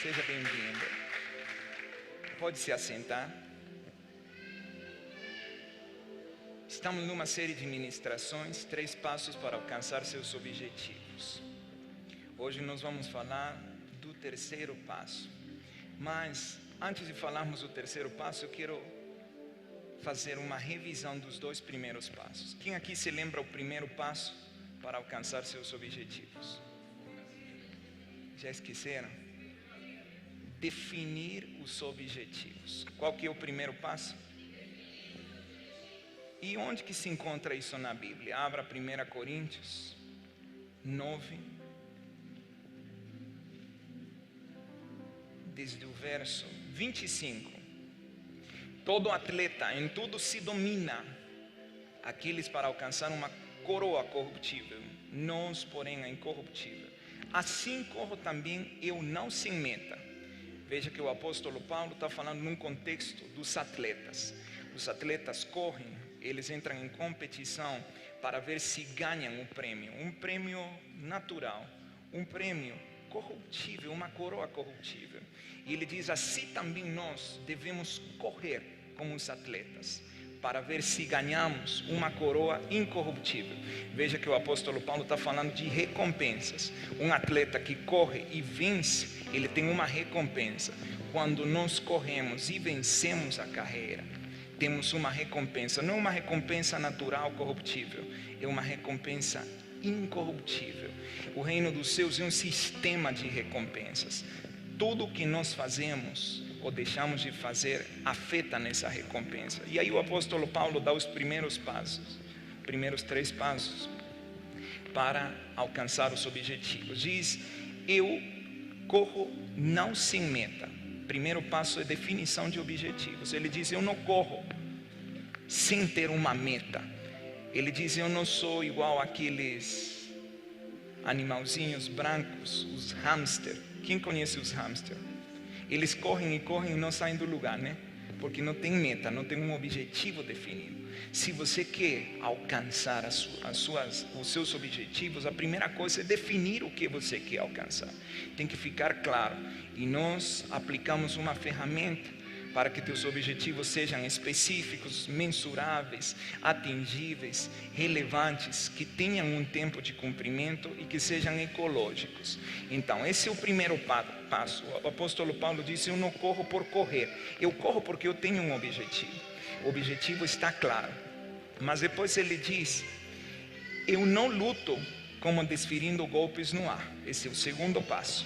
seja bem-vindo. Pode se assentar. Estamos numa série de ministrações, 3 passos para alcançar seus objetivos. Hoje nós vamos falar do terceiro passo. Mas, antes de falarmos do terceiro passo, eu quero fazer uma revisão dos 2 primeiros passos. Quem aqui se lembra o primeiro passo para alcançar seus objetivos? Já esqueceram? Definir os objetivos. Qual que é o primeiro passo? E onde que se encontra isso na Bíblia? Abra 1 Coríntios 9, desde o verso 25. Todo atleta em tudo se domina, aqueles para alcançar uma coroa corruptível, nós, porém, a incorruptível. Assim corro também eu, não sem meta. Veja que o apóstolo Paulo está falando num contexto dos atletas. Os atletas correm, eles entram em competição para ver se ganham um prêmio natural, um prêmio corruptível, uma coroa corruptível. E ele diz, assim também nós devemos correr como os atletas, para ver se ganhamos uma coroa incorruptível. Veja que o apóstolo Paulo está falando de recompensas. Um atleta que corre e vence, ele tem uma recompensa. Quando nós corremos e vencemos a carreira, temos uma recompensa. Não é uma recompensa natural corruptível, é uma recompensa incorruptível. O reino dos céus é um sistema de recompensas. Tudo o que nós fazemos ou deixamos de fazer afeta nessa recompensa. E aí o apóstolo Paulo dá os primeiros passos, primeiros 3 passos para alcançar os objetivos. Diz, eu corro não sem meta. Primeiro passo é definição de objetivos. Ele diz, eu não corro sem ter uma meta. Ele diz, eu não sou igual àqueles animalzinhos brancos, os hamster. Quem conhece os hamster? Eles correm e correm e não saem do lugar, né? Porque não tem meta, não tem um objetivo definido. Se você quer alcançar os seus objetivos, a primeira coisa é definir o que você quer alcançar. Tem que ficar claro. E nós aplicamos uma ferramenta para que teus objetivos sejam específicos, mensuráveis, atingíveis, relevantes, que tenham um tempo de cumprimento e que sejam ecológicos. Então, esse é o primeiro passo. O apóstolo Paulo disse, eu não corro por correr, eu corro porque eu tenho um objetivo. O objetivo está claro. Mas depois ele diz, eu não luto como desferindo golpes no ar. Esse é o segundo passo.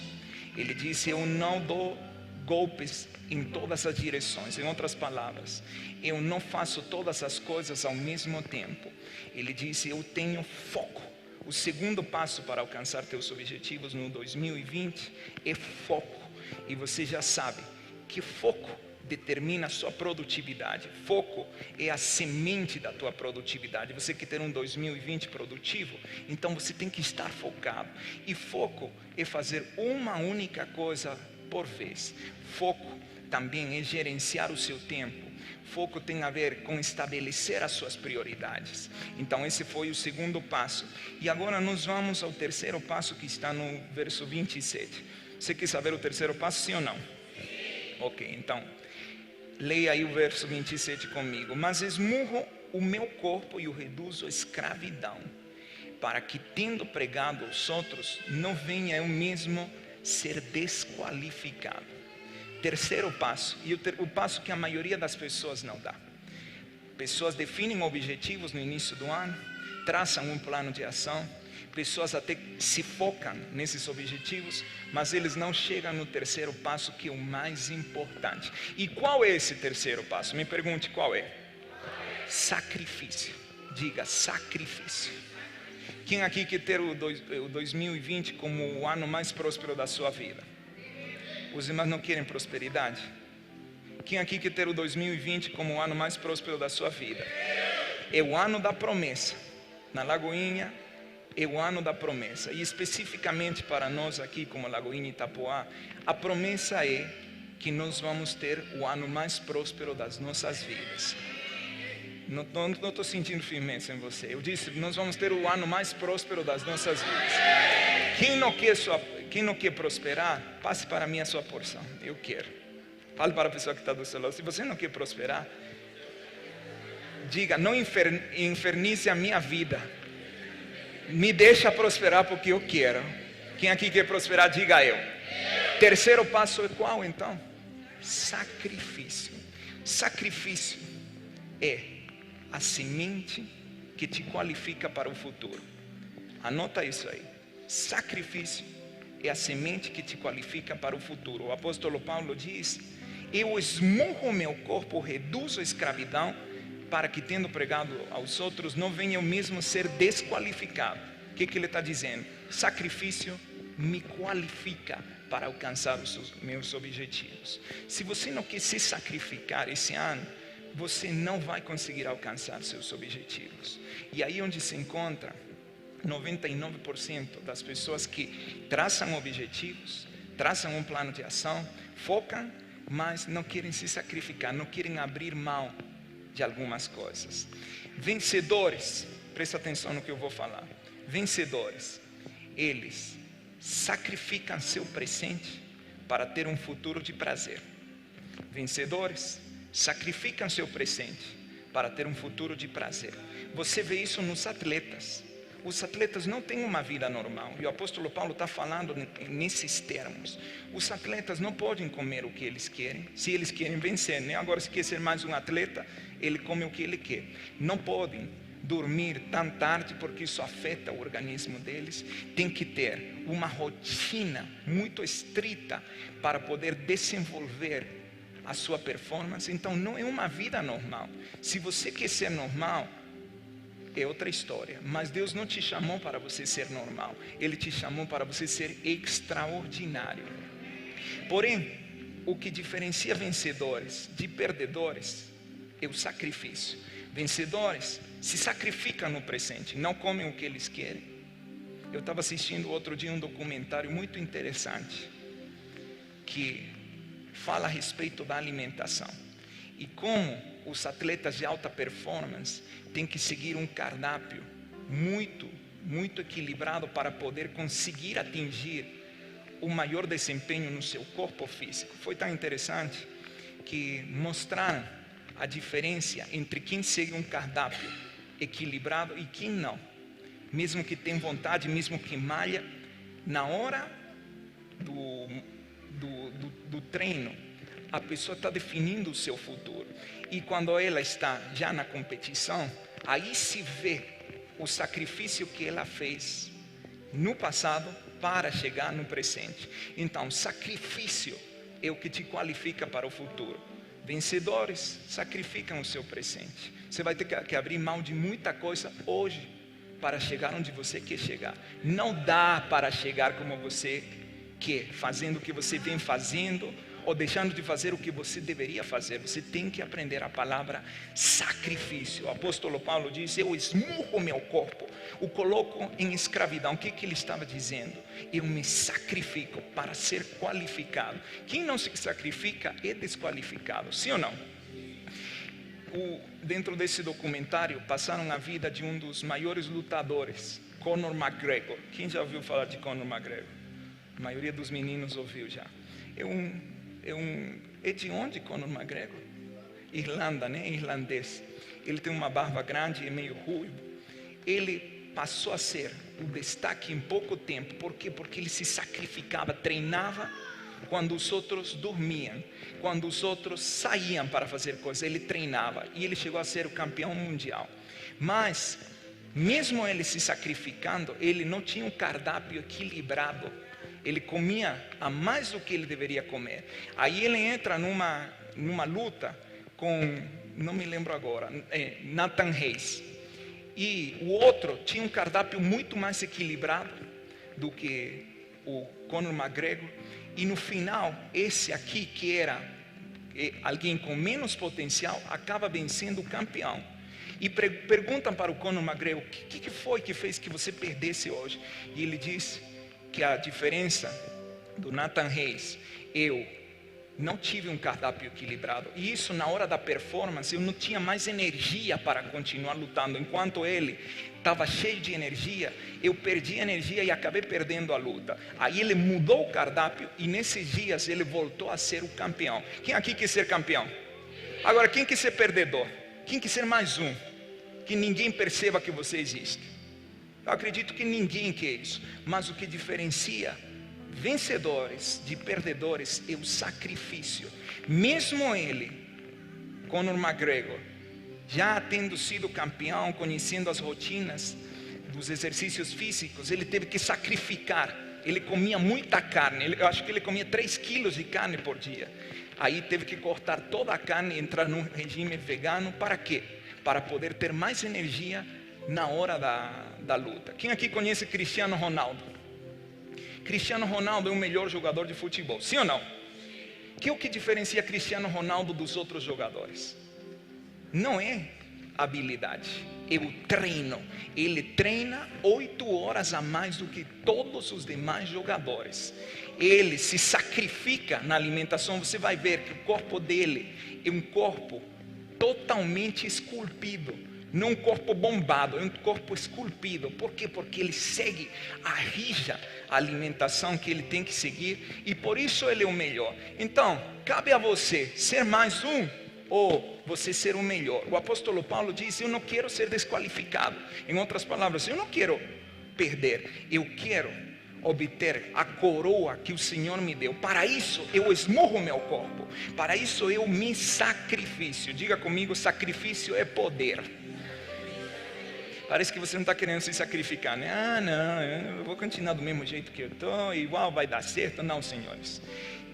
Ele disse, eu não dou golpes em todas as direções. Em outras palavras, eu não faço todas as coisas ao mesmo tempo. Ele disse, eu tenho foco. O segundo passo para alcançar teus objetivos no 2020 é foco. E você já sabe que foco determina a sua produtividade. Foco é a semente da tua produtividade. Você quer ter um 2020 produtivo? Então você tem que estar focado. E foco é fazer uma única coisa por vez. Foco também é gerenciar o seu tempo. Foco tem a ver com estabelecer as suas prioridades. Então esse foi o segundo passo. E agora nós vamos ao terceiro passo, que está no verso 27. Você quer saber o terceiro passo, sim ou não? Ok, então leia aí o verso 27 comigo. Mas esmurro o meu corpo e o reduzo à escravidão, para que, tendo pregado aos outros, não venha eu mesmo ser desqualificado. Terceiro passo, e o passo que a maioria das pessoas não dá. Pessoas definem objetivos no início do ano, traçam um plano de ação, pessoas até se focam nesses objetivos, mas eles não chegam no terceiro passo, que é o mais importante. E qual é esse terceiro passo? Me pergunte qual é. Sacrifício. Diga, sacrifício. Quem aqui quer ter o 2020 como o ano mais próspero da sua vida? Os irmãos não querem prosperidade? Quem aqui quer ter o 2020 como o ano mais próspero da sua vida? É o ano da promessa. Na Lagoinha é o ano da promessa. E especificamente para nós aqui como Lagoinha e Itapoá, a promessa é que nós vamos ter o ano mais próspero das nossas vidas. Não estou sentindo firmeza em você. Eu disse, nós vamos ter o ano mais próspero das nossas vidas. Quem não quer Quem não quer prosperar, passe para mim a sua porção. Eu quero. Fale para a pessoa que está do seu lado. Se você não quer prosperar, diga, não infernize a minha vida. Me deixa prosperar porque eu quero. Quem aqui quer prosperar, diga eu. Terceiro passo é qual então? Sacrifício. Sacrifício é a semente que te qualifica para o futuro. Anota isso aí. Sacrifício é a semente que te qualifica para o futuro. O apóstolo Paulo diz: eu esmurro meu corpo, reduzo a escravidão, para que, tendo pregado aos outros, não venha eu mesmo ser desqualificado. O que ele está dizendo? Sacrifício me qualifica para alcançar os meus objetivos. Se você não quer se sacrificar esse ano, você não vai conseguir alcançar seus objetivos. E aí onde se encontra 99% das pessoas que traçam objetivos, traçam um plano de ação, focam, mas não querem se sacrificar, não querem abrir mão de algumas coisas. Vencedores, presta atenção no que eu vou falar. Vencedores, eles sacrificam seu presente para ter um futuro de prazer. Vencedores sacrificam seu presente para ter um futuro de prazer. Você vê isso nos atletas. Os atletas não têm uma vida normal. E o apóstolo Paulo está falando nesses termos. Os atletas não podem comer o que eles querem, se eles querem vencer, né? Agora, se quer ser mais um atleta, ele come o que ele quer. Não podem dormir tão tarde, porque isso afeta o organismo deles. Tem que ter uma rotina muito estrita para poder desenvolver a sua performance. Então não é uma vida normal. Se você quer ser normal, é outra história. Mas Deus não te chamou para você ser normal. Ele te chamou para você ser extraordinário. Porém, o que diferencia vencedores de perdedores é o sacrifício. Vencedores se sacrificam no presente, não comem o que eles querem. Eu estava assistindo outro dia um documentário muito interessante que fala a respeito da alimentação e como os atletas de alta performance têm que seguir um cardápio muito equilibrado para poder conseguir atingir o maior desempenho no seu corpo físico. Foi tão interessante que mostraram a diferença entre quem segue um cardápio equilibrado e quem não. Mesmo que tem vontade, mesmo que malha, na hora do treino, a pessoa está definindo o seu futuro. E quando ela está já na competição, aí se vê o sacrifício que ela fez no passado para chegar no presente. Então, sacrifício é o que te qualifica para o futuro. Vencedores sacrificam o seu presente. Você vai ter que abrir mão de muita coisa hoje para chegar onde você quer chegar. Não dá para chegar como você quer, fazendo o que você vem fazendo ou deixando de fazer o que você deveria fazer. Você tem que aprender a palavra sacrifício. O apóstolo Paulo diz: eu esmurro meu corpo, o coloco em escravidão. O que ele estava dizendo? Eu me sacrifico para ser qualificado. Quem não se sacrifica é desqualificado, sim ou não? Dentro desse documentário passaram a vida de um dos maiores lutadores, Conor McGregor. Quem já ouviu falar de Conor McGregor? A maioria dos meninos ouviu já. É de onde Conor McGregor? Irlanda, né? Irlandês. Ele tem uma barba grande e meio ruivo. Ele passou a ser o destaque em pouco tempo. Por quê? Porque ele se sacrificava, treinava quando os outros dormiam, quando os outros saíam para fazer coisas, ele treinava e ele chegou a ser o campeão mundial. Mas mesmo ele se sacrificando, ele não tinha um cardápio equilibrado. Ele comia a mais do que ele deveria comer. Aí ele entra numa luta com, não me lembro agora, Nathan Hayes. E o outro tinha um cardápio muito mais equilibrado do que o Conor McGregor. E no final, esse aqui, que era alguém com menos potencial, acaba vencendo o campeão. E perguntam para o Conor McGregor: o que foi que fez que você perdesse hoje? E ele diz que a diferença do Nathan Hayes: eu não tive um cardápio equilibrado. E isso, na hora da performance, eu não tinha mais energia para continuar lutando. Enquanto ele estava cheio de energia, eu perdi energia e acabei perdendo a luta. Aí ele mudou o cardápio e nesses dias ele voltou a ser o campeão. Quem aqui quer ser campeão? Agora, quem quer ser perdedor? Quem quer ser mais um? Que ninguém perceba que você existe. Eu acredito que ninguém quer isso. Mas o que diferencia vencedores de perdedores é o sacrifício. Mesmo ele, Conor McGregor, já tendo sido campeão, conhecendo as rotinas dos exercícios físicos, ele teve que sacrificar. Ele comia muita carne, eu acho que ele comia 3 quilos de carne por dia. Aí teve que cortar toda a carne e entrar num regime vegano. Para quê? Para poder ter mais energia na hora da luta. Quem aqui conhece Cristiano Ronaldo? Cristiano Ronaldo é o melhor jogador de futebol, sim ou não? Que é o que diferencia Cristiano Ronaldo dos outros jogadores? Não é habilidade, é o treino. Ele treina 8 horas a mais do que todos os demais jogadores. Ele se sacrifica na alimentação. Você vai ver que o corpo dele é um corpo totalmente esculpido. Não um corpo bombado, é um corpo esculpido. Por quê? Porque ele segue a rija alimentação que ele tem que seguir. E por isso ele é o melhor. Então, cabe a você ser mais um ou você ser o melhor. O apóstolo Paulo diz: eu não quero ser desqualificado. Em outras palavras, eu não quero perder. Eu quero obter a coroa que o Senhor me deu. Para isso eu esmurro meu corpo. Para isso eu me sacrifício. Diga comigo: sacrifício é poder. Parece que você não está querendo se sacrificar, né? Ah, não, eu vou continuar do mesmo jeito que eu estou, igual vai dar certo. Não, senhores.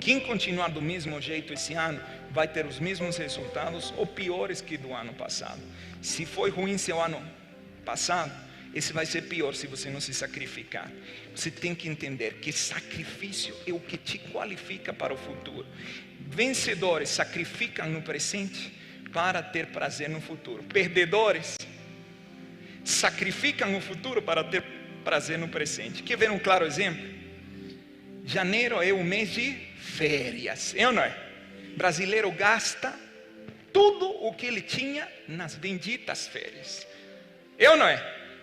Quem continuar do mesmo jeito esse ano vai ter os mesmos resultados ou piores que do ano passado. Se foi ruim seu ano passado, esse vai ser pior se você não se sacrificar. Você tem que entender que sacrifício é o que te qualifica para o futuro. Vencedores sacrificam no presente para ter prazer no futuro. Perdedores sacrificam o futuro para ter prazer no presente. Quer ver um claro exemplo? Janeiro é o mês de férias, é ou não é? Brasileiro gasta tudo o que ele tinha nas benditas férias, é ou não é?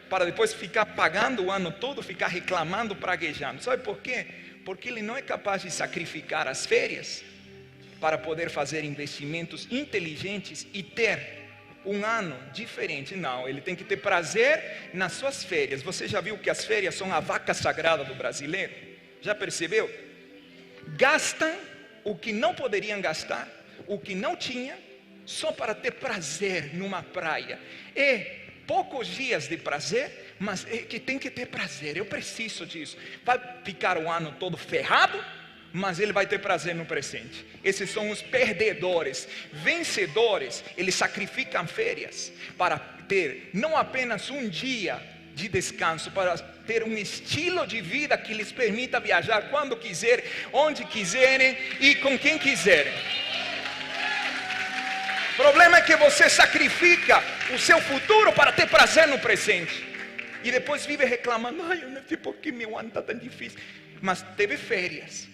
Para depois ficar pagando o ano todo, ficar reclamando, praguejando. Sabe por quê? Porque ele não é capaz de sacrificar as férias para poder fazer investimentos inteligentes e ter um ano diferente. Não, ele tem que ter prazer nas suas férias. Você já viu que as férias são a vaca sagrada do brasileiro? Já percebeu? Gastam o que não poderiam gastar, o que não tinha, só para ter prazer numa praia. É poucos dias de prazer, mas é que tem que ter prazer. Eu preciso disso. Vai ficar o ano todo ferrado, mas ele vai ter prazer no presente. Esses são os perdedores. Vencedores, eles sacrificam férias para ter não apenas um dia de descanso, para ter um estilo de vida que lhes permita viajar quando quiserem, onde quiserem e com quem quiserem. O problema é que você sacrifica o seu futuro para ter prazer no presente e depois vive reclamando: ai, eu não sei por que meu ano está tão difícil. Mas teve férias.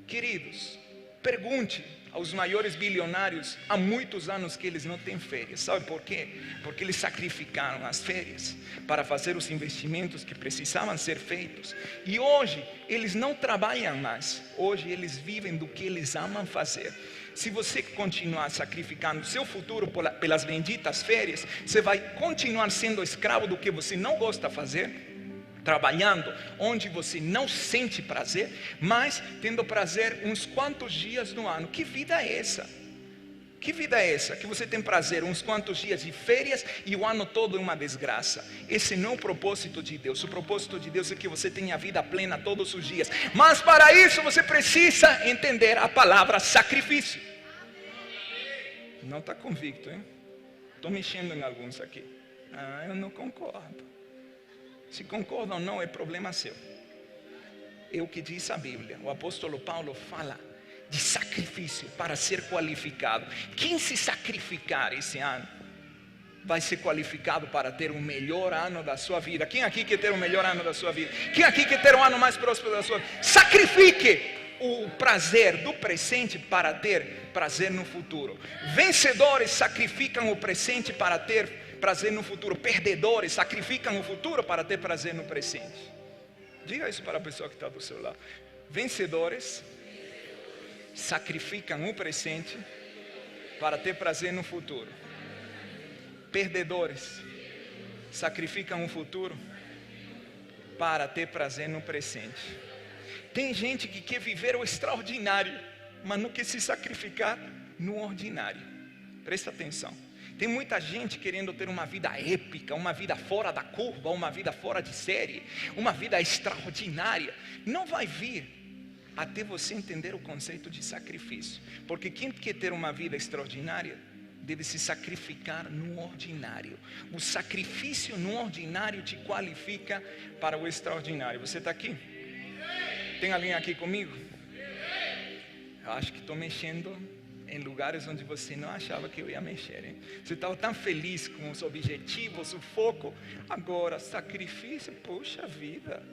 Queridos, pergunte aos maiores bilionários, há muitos anos que eles não têm férias. Sabe por quê? Porque eles sacrificaram as férias para fazer os investimentos que precisavam ser feitos. E hoje eles não trabalham mais. Hoje eles vivem do que eles amam fazer. Se você continuar sacrificando o seu futuro pelas benditas férias, você vai continuar sendo escravo do que você não gosta de fazer, trabalhando onde você não sente prazer, mas tendo prazer uns quantos dias no ano. Que vida é essa? Que vida é essa? Que você tem prazer uns quantos dias de férias e o ano todo é uma desgraça. Esse não é o propósito de Deus. O propósito de Deus é que você tenha vida plena todos os dias. Mas para isso você precisa entender a palavra sacrifício. Não está convicto, hein? Estou mexendo em alguns aqui. Ah, eu não concordo. Se concorda ou não é problema seu. É o que diz a Bíblia. O apóstolo Paulo fala de sacrifício para ser qualificado. Quem se sacrificar esse ano vai ser qualificado para ter o melhor ano da sua vida. Quem aqui quer ter o melhor ano da sua vida? Quem aqui quer ter um ano mais próspero da sua vida? Sacrifique o prazer do presente para ter prazer no futuro. Vencedores sacrificam o presente para ter prazer no futuro. Perdedores sacrificam o futuro para ter prazer no presente. Diga isso para a pessoa que está do seu lado. Vencedores sacrificam o presente para ter prazer no futuro. Perdedores sacrificam o futuro para ter prazer no presente. Tem gente que quer viver o extraordinário, mas não quer se sacrificar no ordinário. Presta atenção. Tem muita gente querendo ter uma vida épica, uma vida fora da curva, uma vida fora de série, uma vida extraordinária. Não vai vir até você entender o conceito de sacrifício. Porque quem quer ter uma vida extraordinária deve se sacrificar no ordinário. O sacrifício no ordinário te qualifica para o extraordinário. Você está aqui? Tem alguém aqui comigo? Eu acho que estou mexendo em lugares onde você não achava que eu ia mexer, hein? Você estava tão feliz com os objetivos, o foco. Agora, sacrifício, poxa vida.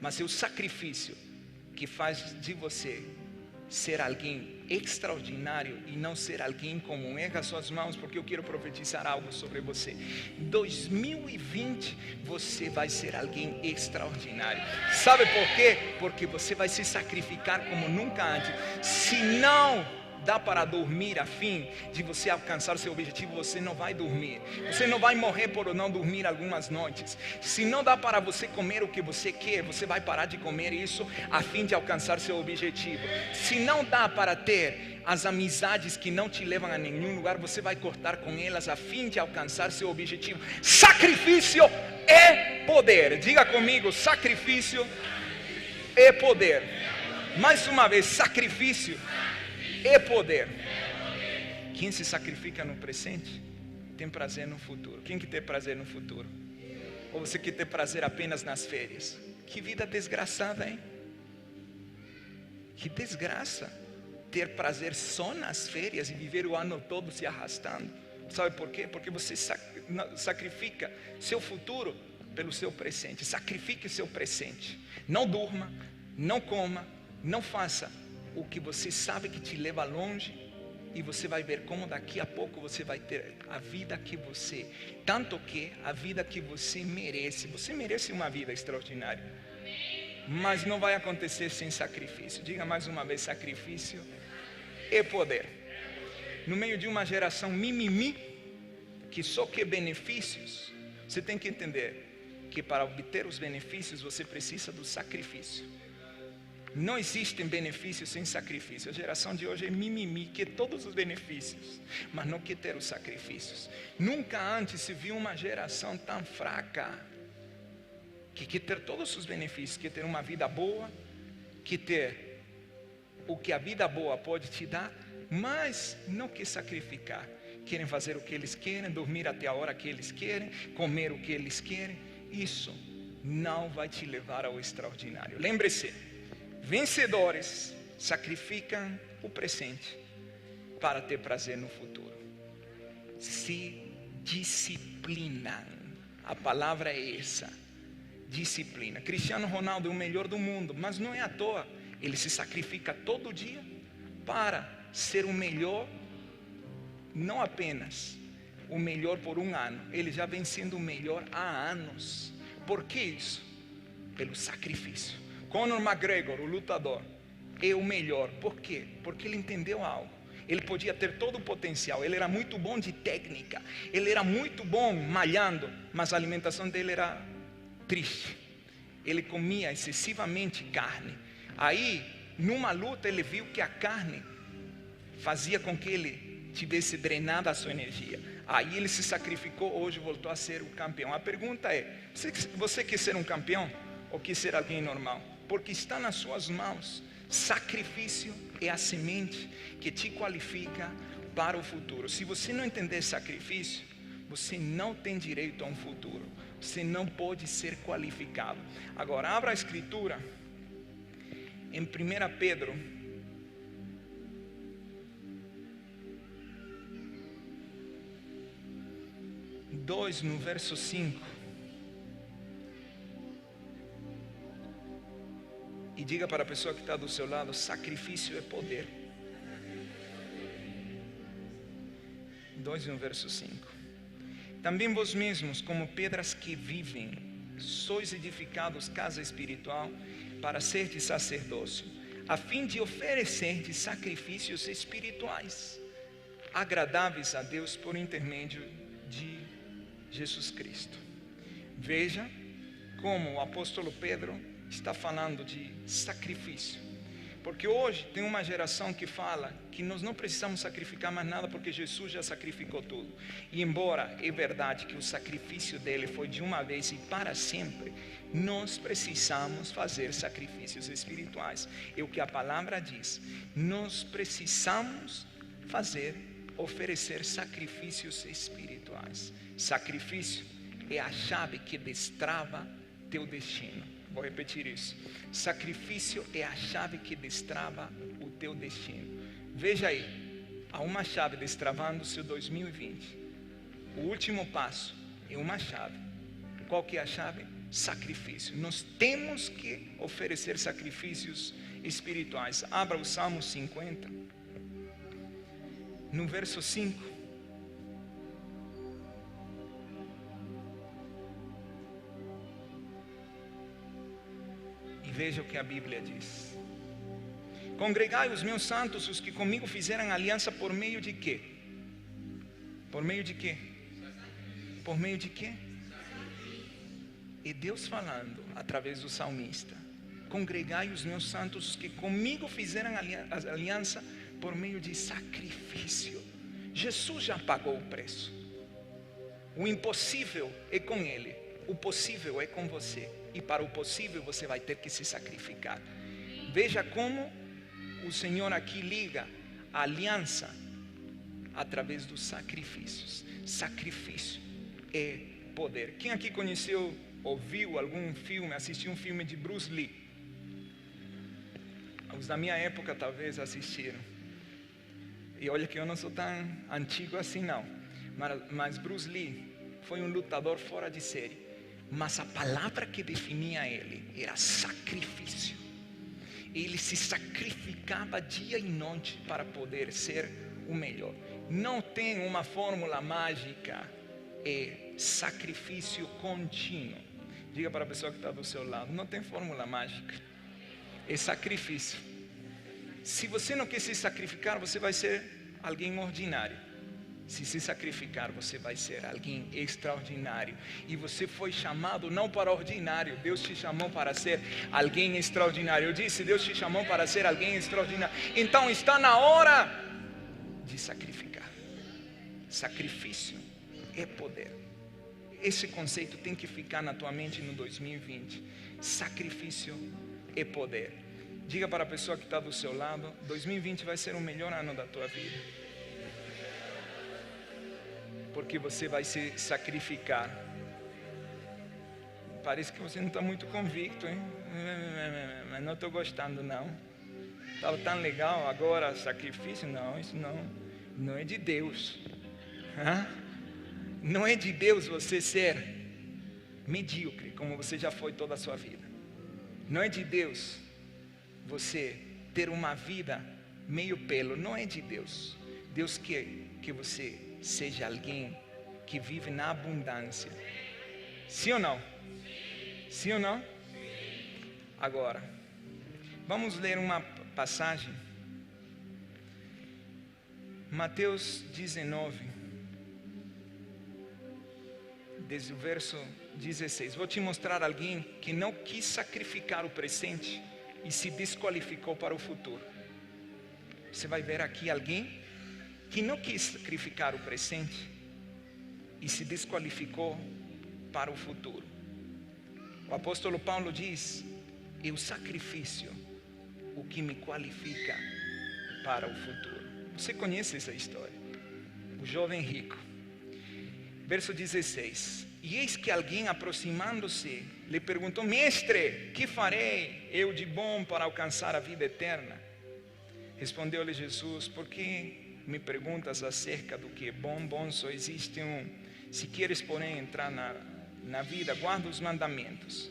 Mas é o sacrifício que faz de você ser alguém extraordinário e não ser alguém comum. Erga suas mãos, porque eu quero profetizar algo sobre você. Em 2020 você vai ser alguém extraordinário. Sabe por quê? Porque você vai se sacrificar como nunca antes. Se não dá para dormir a fim de você alcançar seu objetivo, você não vai dormir. Você não vai morrer por não dormir algumas noites. Se não dá para você comer o que você quer, você vai parar de comer isso a fim de alcançar seu objetivo. Se não dá para ter as amizades que não te levam a nenhum lugar, você vai cortar com elas a fim de alcançar seu objetivo. Sacrifício é poder. Diga comigo, sacrifício é poder. Mais uma vez, sacrifício é poder. Quem se sacrifica no presente tem prazer no futuro. Quem que tem prazer no futuro? Ou você quer ter prazer apenas nas férias? Que vida desgraçada, hein? Que desgraça ter prazer só nas férias e viver o ano todo se arrastando. Sabe por quê? Porque você sacrifica seu futuro pelo seu presente. Sacrifique seu presente. Não durma, não coma, não faça o que você sabe que te leva longe, e você vai ver como daqui a pouco você vai ter a vida que você, tanto que a vida que você merece. Você merece uma vida extraordinária, mas não vai acontecer sem sacrifício. Diga mais uma vez, sacrifício é poder. No meio de uma geração mimimi, que só quer benefícios, você tem que entender que para obter os benefícios você precisa do sacrifício. Não existem benefícios sem sacrifício. A geração de hoje é mimimi, quer todos os benefícios, mas não quer ter os sacrifícios. Nunca antes se viu uma geração tão fraca, que quer ter todos os benefícios, quer ter uma vida boa, quer ter o que a vida boa pode te dar, mas não quer sacrificar. Querem fazer o que eles querem, dormir até a hora que eles querem, comer o que eles querem. Isso não vai te levar ao extraordinário. Lembre-se, vencedores sacrificam o presente para ter prazer no futuro. Se disciplinam. A palavra é essa, disciplina. Cristiano Ronaldo é o melhor do mundo, mas não é à toa. Ele se sacrifica todo dia para ser o melhor, não apenas o melhor por um ano. Ele já vem sendo o melhor há anos. Por que isso? Pelo sacrifício. Conor McGregor, o lutador, é o melhor. Por quê? Porque ele entendeu algo. Ele podia ter todo o potencial. Ele era muito bom de técnica. Ele era muito bom malhando. Mas a alimentação dele era triste. Ele comia excessivamente carne. Aí, numa luta, ele viu que a carne fazia com que ele tivesse drenado a sua energia. Aí ele se sacrificou. Hoje voltou a ser o campeão. A pergunta é, você quer ser um campeão? Ou quer ser alguém normal? Porque está nas suas mãos. Sacrifício é a semente que te qualifica para o futuro. Se você não entender sacrifício, você não tem direito a um futuro. Você não pode ser qualificado. Agora, abra a escritura em 1 Pedro 2, no verso 5. E diga para a pessoa que está do seu lado: sacrifício é poder. 2 no verso 5. Também vós mesmos, como pedras que vivem, sois edificados casa espiritual para serdes sacerdócio, a fim de oferecerdes sacrifícios espirituais, agradáveis a Deus por intermédio de Jesus Cristo. Veja como o apóstolo Pedro está falando de sacrifício. Porque hoje tem uma geração que fala que nós não precisamos sacrificar mais nada porque Jesus já sacrificou tudo. E embora é verdade que o sacrifício dele foi de uma vez e para sempre, nós precisamos fazer sacrifícios espirituais. É o que a palavra diz. Nós precisamos oferecer sacrifícios espirituais. Sacrifício é a chave que destrava teu destino. Vou repetir isso. Sacrifício é a chave que destrava o teu destino. Veja aí, há uma chave destravando o seu 2020. O último passo é uma chave. Qual que é a chave? Sacrifício. Nós temos que oferecer sacrifícios espirituais. Abra o Salmo 50. No verso 5. Veja o que a Bíblia diz. Congregai os meus santos, os que comigo fizeram aliança por meio de quê? Por meio de quê? Por meio de quê? E Deus falando através do salmista: congregai os meus santos, os que comigo fizeram aliança por meio de sacrifício. Jesus já pagou o preço. O impossível é com Ele, o possível é com você. E para o possível você vai ter que se sacrificar. Veja como o Senhor aqui liga a aliança através dos sacrifícios. Sacrifício é poder. Quem aqui conheceu, ouviu algum filme, assistiu um filme de Bruce Lee? Os da minha época talvez assistiram. E olha que eu não sou tão antigo assim não. Mas Bruce Lee foi um lutador fora de série. Mas a palavra que definia ele era sacrifício. Ele se sacrificava dia e noite para poder ser o melhor. Não tem uma fórmula mágica, é sacrifício contínuo. Diga para a pessoa que está do seu lado: não tem fórmula mágica, é sacrifício. Se você não quer se sacrificar, você vai ser alguém ordinário. Se se sacrificar, você vai ser alguém extraordinário. E você foi chamado não para ordinário. Deus te chamou para ser alguém extraordinário. Eu disse, Deus te chamou para ser alguém extraordinário. Então está na hora de sacrificar. Sacrifício é poder. Esse conceito tem que ficar na tua mente no 2020. Sacrifício é poder. Diga para a pessoa que está do seu lado: 2020 vai ser o melhor ano da tua vida. Porque você vai se sacrificar. Parece que você não está muito convicto, hein? Mas não estou gostando não. Estava tão legal, agora sacrifício? Não, isso não é de Deus. Não é de Deus você ser medíocre, como você já foi toda a sua vida. Não é de Deus você ter uma vida meio pelo. Não é de Deus. Deus quer que você seja alguém que vive na abundância. Sim ou não? Sim ou não? Agora, vamos ler uma passagem. Mateus 19, desde o verso 16. Vou te mostrar alguém que não quis sacrificar o presente e se desqualificou para o futuro. Você vai ver aqui alguém que não quis sacrificar o presente e se desqualificou para o futuro. O apóstolo Paulo diz: é o sacrifício o que me qualifica para o futuro. Você conhece essa história? O jovem rico. Verso 16. E eis que alguém, aproximando-se, lhe perguntou: mestre, que farei eu de bom para alcançar a vida eterna? Respondeu-lhe Jesus: por que me perguntas acerca do que é bom? Bom só existe um. Se queres, porém, entrar na vida, guarda os mandamentos.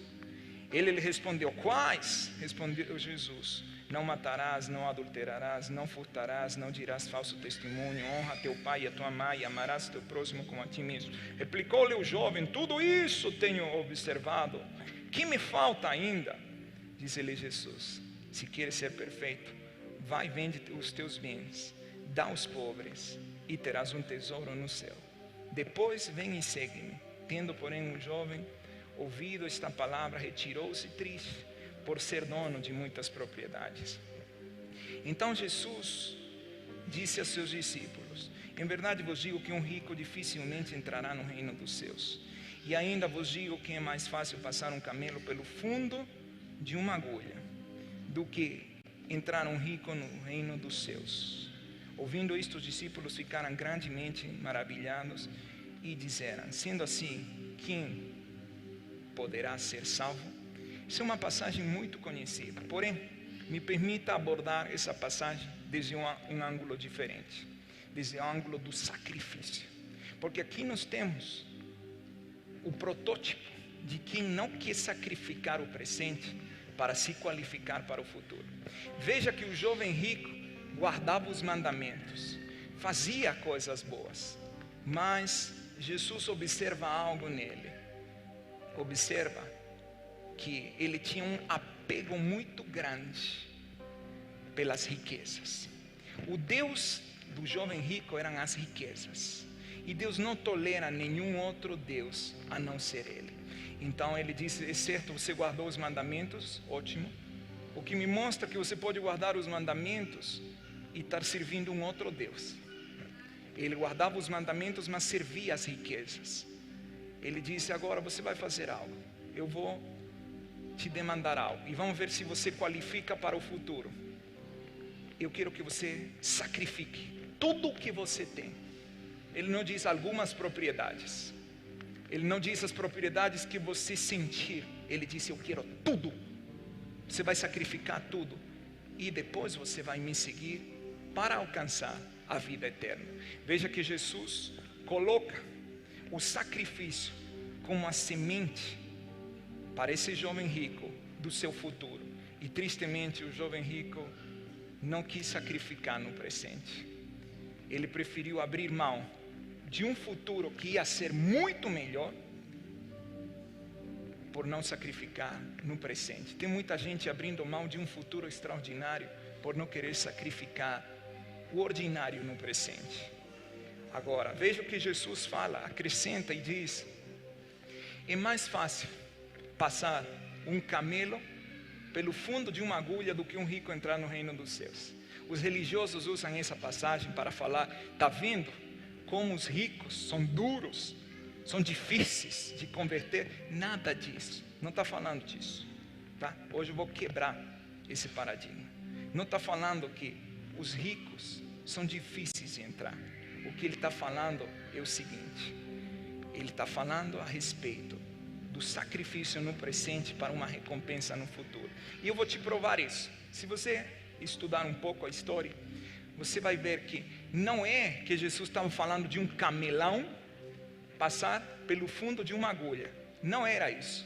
Ele lhe respondeu: quais? Respondeu Jesus: não matarás, não adulterarás, não furtarás, não dirás falso testemunho, honra teu pai e a tua mãe, e amarás teu próximo como a ti mesmo. Replicou-lhe o jovem: tudo isso tenho observado. Que me falta ainda? Disse-lhe Jesus: se queres ser perfeito, vai, vende os teus bens, dá aos pobres, e terás um tesouro no céu. Depois vem e segue-me. Tendo, porém, o jovem ouvido esta palavra, retirou-se triste, por ser dono de muitas propriedades. Então Jesus disse a seus discípulos: em verdade vos digo que um rico dificilmente entrará no reino dos céus. E ainda vos digo que é mais fácil passar um camelo pelo fundo de uma agulha do que entrar um rico no reino dos céus. Ouvindo isto, os discípulos ficaram grandemente maravilhados e disseram: sendo assim, quem poderá ser salvo? Isso é uma passagem muito conhecida, porém, me permita abordar essa passagem desde um ângulo diferente, desde o ângulo do sacrifício, porque aqui nós temos o protótipo de quem não quer sacrificar o presente para se qualificar para o futuro. Veja que o jovem rico guardava os mandamentos, fazia coisas boas, mas Jesus observa algo nele, observa que ele tinha um apego muito grande pelas riquezas. O Deus do jovem rico eram as riquezas, e Deus não tolera nenhum outro Deus a não ser Ele. Então ele disse: é certo, você guardou os mandamentos, ótimo. O que me mostra que você pode guardar os mandamentos e estar servindo um outro Deus. Ele guardava os mandamentos, mas servia as riquezas. Ele disse: agora você vai fazer algo, eu vou te demandar algo, e vamos ver se você qualifica para o futuro. Eu quero que você sacrifique tudo o que você tem. Ele não diz algumas propriedades, ele não diz as propriedades que você sentir, ele disse: eu quero tudo. Você vai sacrificar tudo, e depois você vai me seguir para alcançar a vida eterna. Veja que Jesus coloca o sacrifício como a semente para esse jovem rico do seu futuro. E tristemente o jovem rico não quis sacrificar no presente. Ele preferiu abrir mão de um futuro que ia ser muito melhor por não sacrificar no presente. Tem muita gente abrindo mão de um futuro extraordinário por não querer sacrificar o ordinário no presente. Agora, veja o que Jesus fala, acrescenta e diz: é mais fácil passar um camelo pelo fundo de uma agulha do que um rico entrar no reino dos céus. Os religiosos usam essa passagem para falar: está vendo como os ricos são duros, são difíceis de converter? Nada disso, não está falando disso, tá? Hoje eu vou quebrar esse paradigma. Não está falando que os ricos são difíceis de entrar. O que ele está falando é o seguinte: ele está falando a respeito do sacrifício no presente para uma recompensa no futuro. E eu vou te provar isso. Se você estudar um pouco a história, você vai ver que não é que Jesus estava falando de um camelão passar pelo fundo de uma agulha. Não era isso.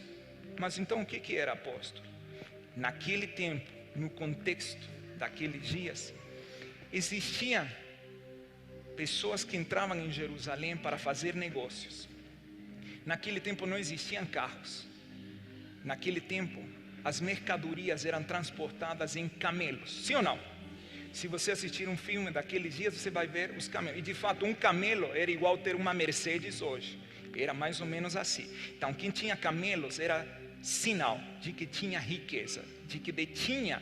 Mas então o que era, apóstolo? Naquele tempo, no contexto daqueles dias, existiam pessoas que entravam em Jerusalém para fazer negócios. Naquele tempo não existiam carros. Naquele tempo as mercadorias eram transportadas em camelos, sim ou não? Se você assistir um filme daqueles dias, você vai ver os camelos. E de fato um camelo era igual ter uma Mercedes hoje. Era mais ou menos assim. Então quem tinha camelos era sinal de que tinha riqueza, de que detinha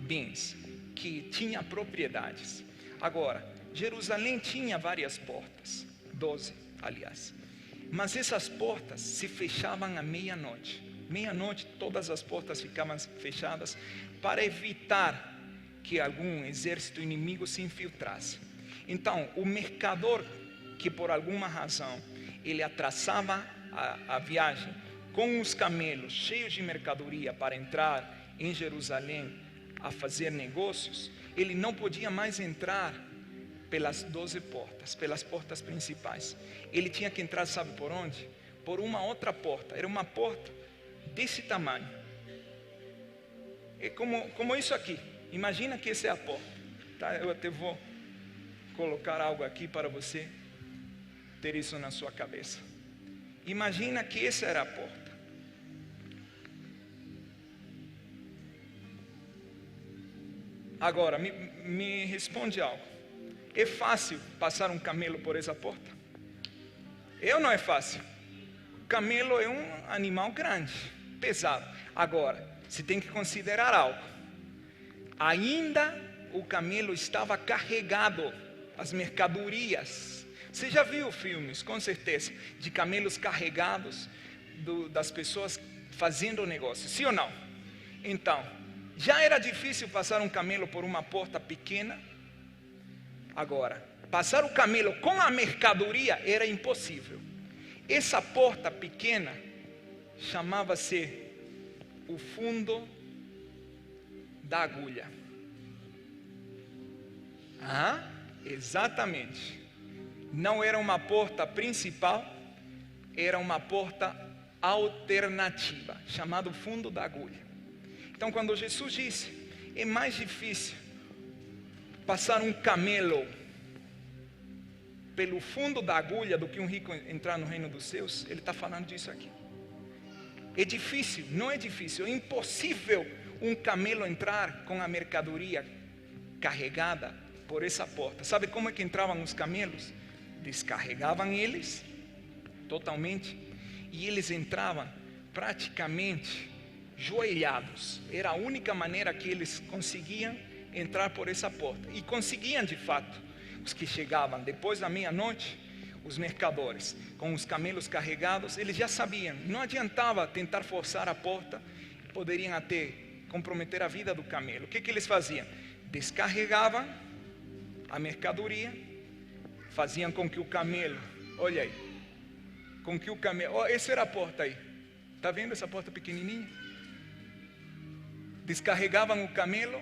bens, que tinha propriedades. Agora, Jerusalém tinha várias portas, 12 aliás, mas essas portas se fechavam à meia-noite. Meia-noite todas as portas ficavam fechadas para evitar que algum exército inimigo se infiltrasse. Então o mercador que por alguma razão ele atrasava a viagem com os camelos cheios de mercadoria para entrar em Jerusalém a fazer negócios, ele não podia mais entrar pelas 12 portas, pelas portas principais. Ele tinha que entrar, sabe por onde? Por uma outra porta. Era uma porta desse tamanho, É como isso aqui. Imagina que essa é a porta. Tá? Eu até vou colocar algo aqui para você ter isso na sua cabeça. Imagina que essa era a porta. Agora, me responde algo. É fácil passar um camelo por essa porta? Ou não é fácil? O camelo é um animal grande, pesado. Agora, você tem que considerar algo. Ainda o camelo estava carregado, as mercadorias. Você já viu filmes, com certeza, de camelos carregados, das pessoas fazendo negócio, sim ou não? Então, já era difícil passar um camelo por uma porta pequena. Agora, passar o camelo com a mercadoria era impossível. Essa porta pequena chamava-se o fundo da agulha. Exatamente. Não era uma porta principal, era uma porta alternativa, chamada fundo da agulha. Então, quando Jesus disse, é mais difícil passar um camelo pelo fundo da agulha do que um rico entrar no reino dos céus, ele está falando disso aqui. É difícil, não é difícil, é impossível um camelo entrar com a mercadoria carregada por essa porta. Sabe como é que entravam os camelos? Descarregavam eles totalmente e eles entravam praticamente joelhados. Era a única maneira que eles conseguiam entrar por essa porta. E conseguiam de fato. Os que chegavam depois da meia-noite, os mercadores, com os camelos carregados, eles já sabiam. Não adiantava tentar forçar a porta, poderiam até comprometer a vida do camelo. O que eles faziam? Descarregavam a mercadoria, faziam com que o camelo, olha aí, com que o camelo, essa era a porta aí. Está vendo essa porta pequenininha? Descarregavam o camelo,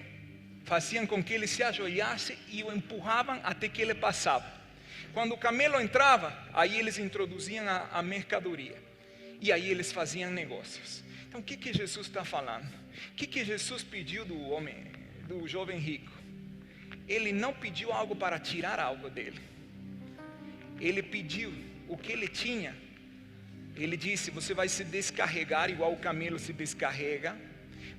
faziam com que ele se ajoelhasse e o empurravam até que ele passava. Quando o camelo entrava, aí eles introduziam a mercadoria. E aí eles faziam negócios. Então o que Jesus está falando? O que Jesus pediu do jovem rico? Ele não pediu algo para tirar algo dele. Ele pediu o que ele tinha. Ele disse, você vai se descarregar igual o camelo se descarrega.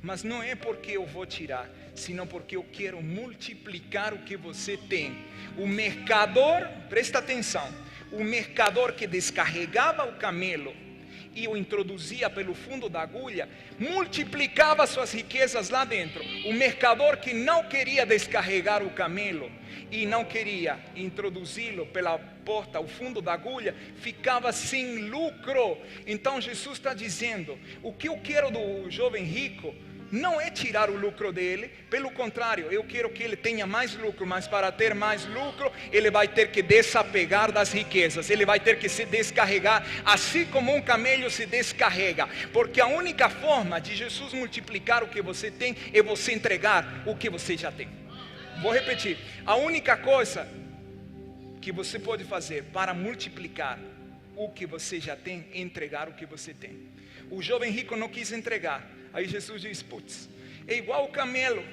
Mas não é porque eu vou tirar, senão porque eu quero multiplicar o que você tem. O mercador, presta atenção, o mercador que descarregava o camelo e o introduzia pelo fundo da agulha, multiplicava suas riquezas lá dentro. O mercador que não queria descarregar o camelo e não queria introduzi-lo pela porta, o fundo da agulha, ficava sem lucro. Então Jesus está dizendo, o que eu quero do jovem rico não é tirar o lucro dele, pelo contrário, eu quero que ele tenha mais lucro, mas para ter mais lucro, ele vai ter que desapegar das riquezas, ele vai ter que se descarregar, assim como um camelo se descarrega, porque a única forma de Jesus multiplicar o que você tem, é você entregar o que você já tem. Vou repetir, a única coisa que você pode fazer para multiplicar o que você já tem, é entregar o que você tem. O jovem rico não quis entregar. Aí Jesus diz, putz, é igual o camelo,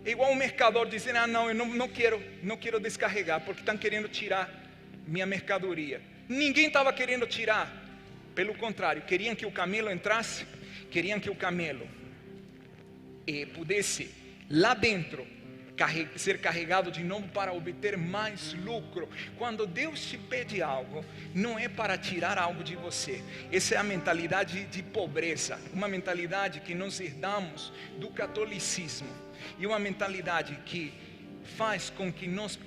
é igual o mercador dizendo, não, eu não quero descarregar, porque estão querendo tirar minha mercadoria. Ninguém estava querendo tirar, pelo contrário, queriam que o camelo entrasse, queriam que o camelo pudesse lá dentro ser carregado de novo para obter mais lucro. Quando Deus te pede algo, não é para tirar algo de você. Essa é a mentalidade de pobreza, uma mentalidade que nós herdamos do catolicismo, e uma mentalidade que faz com que nós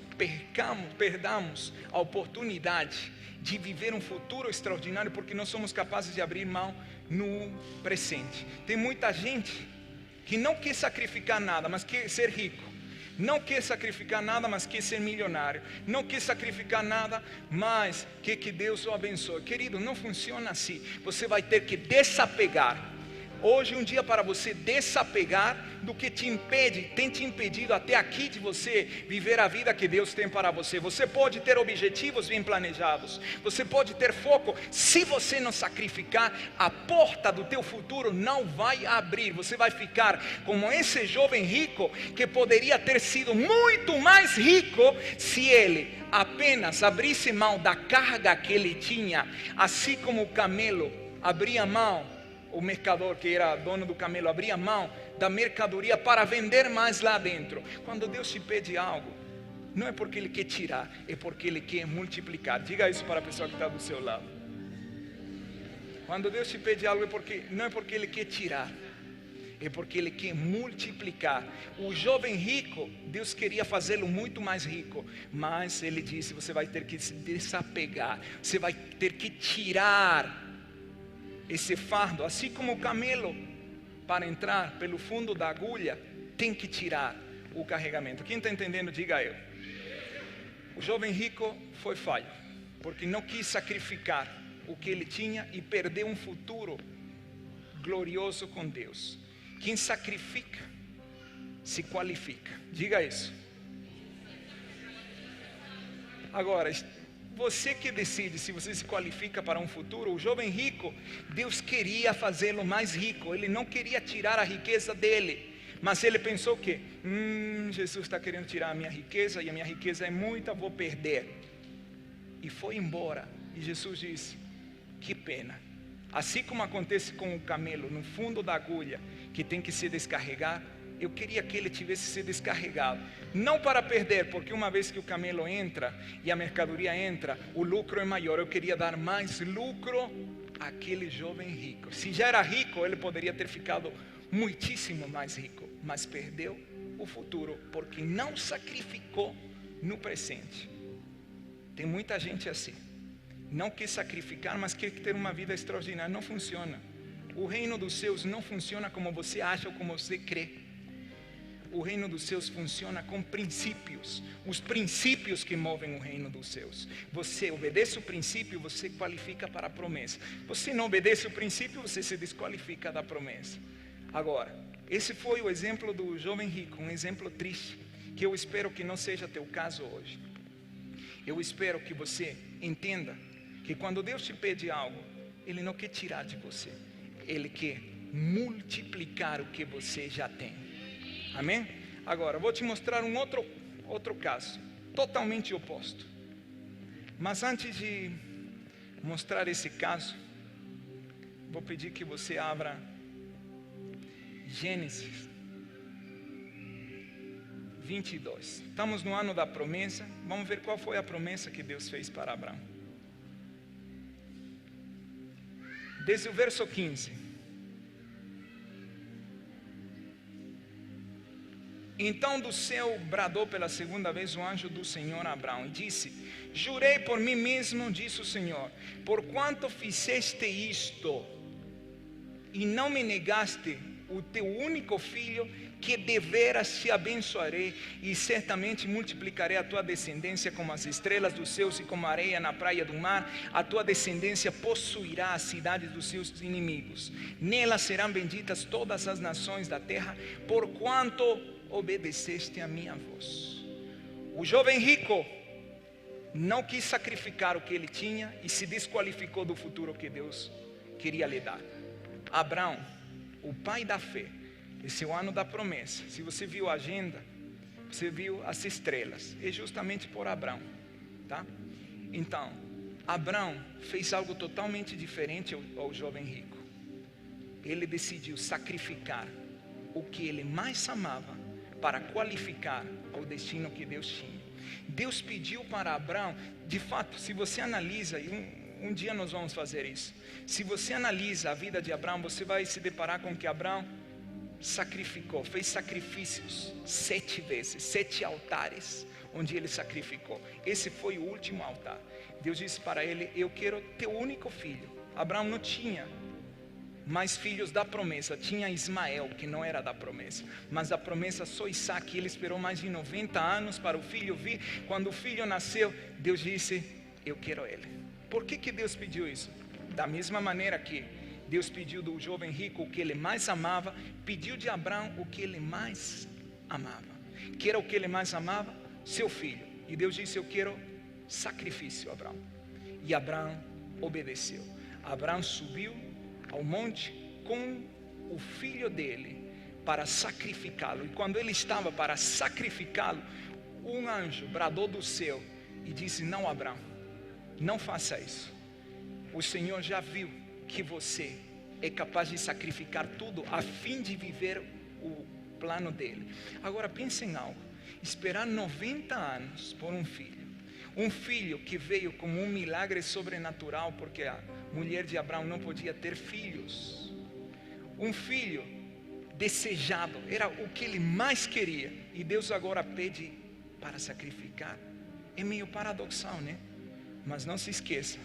perdamos a oportunidade de viver um futuro extraordinário, porque nós somos capazes de abrir mão no presente. Tem muita gente que não quer sacrificar nada, mas quer ser rico. Não quer sacrificar nada, mas quer ser milionário. Não quer sacrificar nada, mas quer que Deus o abençoe. Querido, não funciona assim. Você vai ter que desapegar. Hoje é um dia para você desapegar do que tem te impedido até aqui de você viver a vida que Deus tem para você. Você pode ter objetivos bem planejados, você pode ter foco. Se você não sacrificar, a porta do teu futuro não vai abrir. Você vai ficar como esse jovem rico, que poderia ter sido muito mais rico se ele apenas abrisse mão da carga que ele tinha, assim como o camelo abria mão. O mercador, que era dono do camelo, abria mão da mercadoria para vender mais lá dentro. Quando Deus te pede algo, não é porque Ele quer tirar, é porque Ele quer multiplicar. Diga isso para a pessoa que está do seu lado. Quando Deus te pede algo, não é porque Ele quer tirar, é porque Ele quer multiplicar. O jovem rico, Deus queria fazê-lo muito mais rico, mas Ele disse: você vai ter que se desapegar, você vai ter que tirar esse fardo, assim como o camelo, para entrar pelo fundo da agulha, tem que tirar o carregamento. Quem está entendendo, diga eu. O jovem rico foi falho, porque não quis sacrificar o que ele tinha e perdeu um futuro glorioso com Deus. Quem sacrifica, se qualifica. Diga isso. Agora, você que decide se você se qualifica para um futuro. O jovem rico, Deus queria fazê-lo mais rico. Ele não queria tirar a riqueza dele, mas ele pensou que Jesus está querendo tirar a minha riqueza, e a minha riqueza é muita, vou perder. E foi embora. E Jesus disse: que pena. Assim como acontece com o camelo no fundo da agulha, que tem que se descarregar, eu queria que ele tivesse se descarregado, não para perder, porque uma vez que o camelo entra e a mercadoria entra, o lucro é maior. Eu queria dar mais lucro àquele jovem rico. Se já era rico, ele poderia ter ficado muitíssimo mais rico, mas perdeu o futuro, porque não sacrificou no presente. Tem muita gente assim, não quer sacrificar, mas quer ter uma vida extraordinária. Não funciona. O reino dos céus não funciona como você acha ou como você crê. O reino dos céus funciona com princípios, os princípios que movem o reino dos céus. Você obedece o princípio, você qualifica para a promessa. Você não obedece o princípio, você se desqualifica da promessa. Agora, esse foi o exemplo do jovem rico, um exemplo triste, que eu espero que não seja teu caso hoje. Eu espero que você entenda que quando Deus te pede algo, Ele não quer tirar de você, Ele quer multiplicar o que você já tem. Amém? Agora, vou te mostrar um outro caso, totalmente oposto. Mas antes de mostrar esse caso, vou pedir que você abra Gênesis 22. Estamos no ano da promessa. Vamos ver qual foi a promessa que Deus fez para Abraão. Desde o verso 15. Então do céu bradou pela segunda vez o anjo do Senhor a Abraão e disse: jurei por mim mesmo, disse o Senhor, porquanto fizeste isto e não me negaste o teu único filho, que deveras te abençoarei e certamente multiplicarei a tua descendência como as estrelas dos céus e como a areia na praia do mar. A tua descendência possuirá as cidades dos seus inimigos, nelas serão benditas todas as nações da terra, porquanto obedeceste a minha voz. O jovem rico não quis sacrificar o que ele tinha e se desqualificou do futuro que Deus queria lhe dar. Abraão, o pai da fé, esse é o ano da promessa. Se você viu a agenda, você viu as estrelas, é justamente por Abraão, tá? Então, Abraão fez algo totalmente diferente ao jovem rico. Ele decidiu sacrificar o que ele mais amava para qualificar o destino que Deus tinha. Deus pediu para Abraão, de fato, se você analisa, e um dia nós vamos fazer isso, se você analisa a vida de Abraão, você vai se deparar com que Abraão sacrificou, fez sacrifícios 7 vezes, 7 altares, onde ele sacrificou. Esse foi o último altar. Deus disse para ele: eu quero teu único filho. Abraão não tinha mais filhos da promessa, tinha Ismael, que não era da promessa, mas da promessa só Isaac. Ele esperou mais de 90 anos para o filho vir. Quando o filho nasceu, Deus disse: eu quero ele. Por que Deus pediu isso? Da mesma maneira que Deus pediu do jovem rico o que ele mais amava, pediu de Abraão o que ele mais amava. Que era o que ele mais amava? Seu filho. E Deus disse: eu quero sacrifício, Abraão. E Abraão obedeceu. Abraão subiu ao monte com o filho dele para sacrificá-lo. E quando ele estava para sacrificá-lo, um anjo bradou do céu e disse: não, Abraão, não faça isso. O Senhor já viu que você é capaz de sacrificar tudo a fim de viver o plano dele. Agora pense em algo: esperar 90 anos por um filho que veio como um milagre sobrenatural, porque a mulher de Abraão não podia ter filhos, um filho desejado, era o que ele mais queria, e Deus agora pede para sacrificar. É meio paradoxal, né? Mas não se esqueça,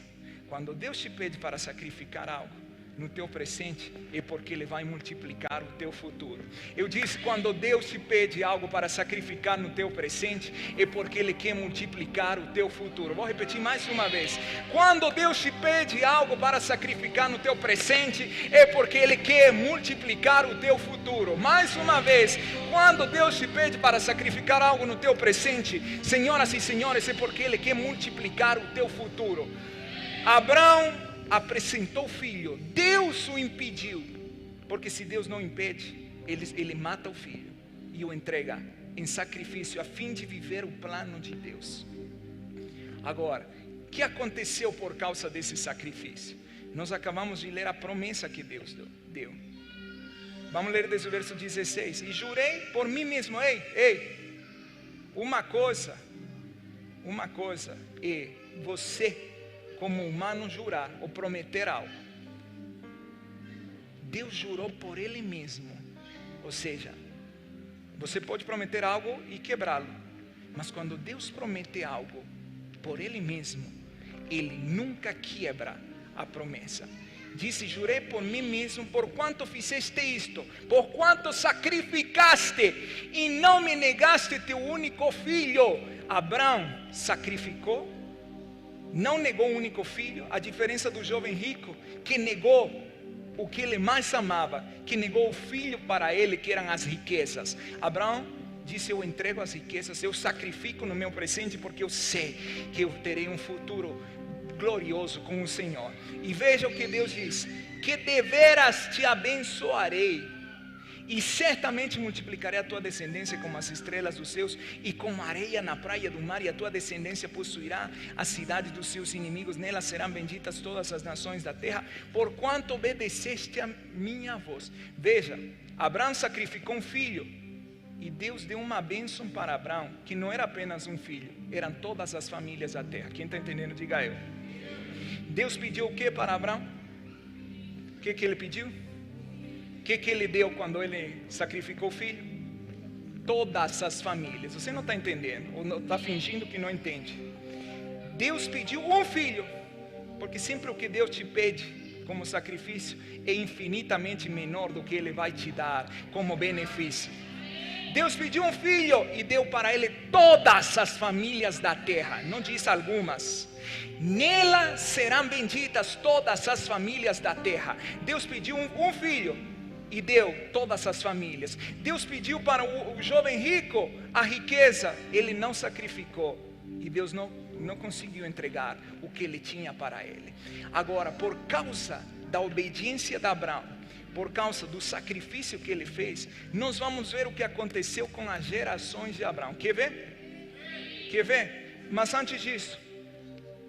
quando Deus te pede para sacrificar algo no teu presente, é porque Ele vai multiplicar o teu futuro. Eu disse, quando Deus te pede algo para sacrificar no teu presente, é porque Ele quer multiplicar o teu futuro. Vou repetir mais uma vez: quando Deus te pede algo para sacrificar no teu presente, é porque Ele quer multiplicar o teu futuro. Mais uma vez, quando Deus te pede para sacrificar algo no teu presente, senhoras e senhores, é porque Ele quer multiplicar o teu futuro. Abraão apresentou o filho, Deus o impediu, porque se Deus não impede, ele mata o filho e o entrega em sacrifício a fim de viver o plano de Deus. Agora, o que aconteceu por causa desse sacrifício? Nós acabamos de ler a promessa que Deus deu. Vamos ler desde o verso 16: e jurei por mim mesmo. Uma coisa é você como humano jurar ou prometer algo. Deus jurou por Ele mesmo. Ou seja, você pode prometer algo e quebrá-lo, mas quando Deus promete algo por Ele mesmo, Ele nunca quebra a promessa. Disse: jurei por mim mesmo, por quanto fizeste isto, por quanto sacrificaste e não me negaste teu único filho. Abraão sacrificou, não negou o único filho, a diferença do jovem rico, que negou o que ele mais amava, que negou o filho para ele, que eram as riquezas. Abraão disse: eu entrego as riquezas, eu sacrifico no meu presente, porque eu sei que eu terei um futuro glorioso com o Senhor. E veja o que Deus diz: que deveras te abençoarei, e certamente multiplicarei a tua descendência como as estrelas dos céus e como a areia na praia do mar, e a tua descendência possuirá a cidade dos seus inimigos, nelas serão benditas todas as nações da terra, porquanto obedeceste a minha voz. Veja, Abraão sacrificou um filho, e Deus deu uma bênção para Abraão, que não era apenas um filho, eram todas as famílias da terra. Quem está entendendo, diga eu. Deus pediu o que para Abraão? O que ele pediu? O que ele deu quando ele sacrificou o filho? Todas as famílias. Você não está entendendo, ou está fingindo que não entende. Deus pediu um filho, porque sempre o que Deus te pede como sacrifício é infinitamente menor do que Ele vai te dar como benefício. Deus pediu um filho e deu para ele todas as famílias da terra, não diz algumas. Nela serão benditas todas as famílias da terra. Deus pediu um filho e deu todas as famílias. Deus pediu para o jovem rico a riqueza, ele não sacrificou, e Deus não conseguiu entregar o que ele tinha para ele. Agora, por causa da obediência de Abraão, por causa do sacrifício que ele fez, nós vamos ver o que aconteceu com as gerações de Abraão. Quer ver? Quer ver? Mas antes disso,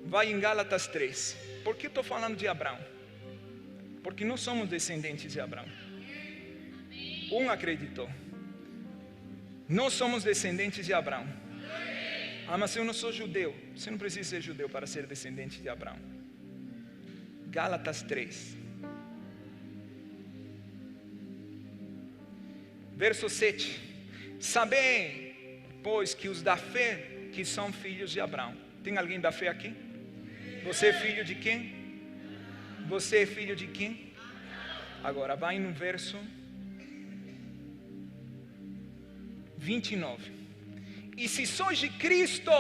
vai em Gálatas 3. Por que estou falando de Abraão? Porque nós somos descendentes de Abraão. Um acreditou. Nós somos descendentes de Abraão. Ah, mas eu não sou judeu. Você não precisa ser judeu para ser descendente de Abraão. Gálatas 3. Verso 7. Sabem, pois, que os da fé, que são filhos de Abraão. Tem alguém da fé aqui? Você é filho de quem? Você é filho de quem? Agora vai no verso 29. E se sois de Cristo,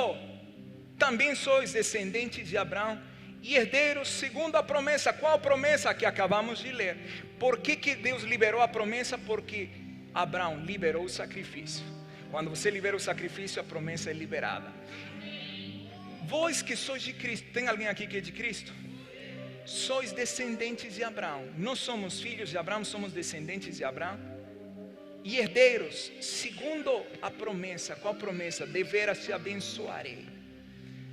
também sois descendentes de Abraão e herdeiros segundo a promessa. Qual promessa? Que acabamos de ler. Por que Deus liberou a promessa? Porque Abraão liberou o sacrifício. Quando você libera o sacrifício, a promessa é liberada. Vós que sois de Cristo, tem alguém aqui que é de Cristo? Sois descendentes de Abraão. Nós somos filhos de Abraão, somos descendentes de Abraão. E herdeiros, segundo a promessa. Qual promessa? Deveras te abençoarei.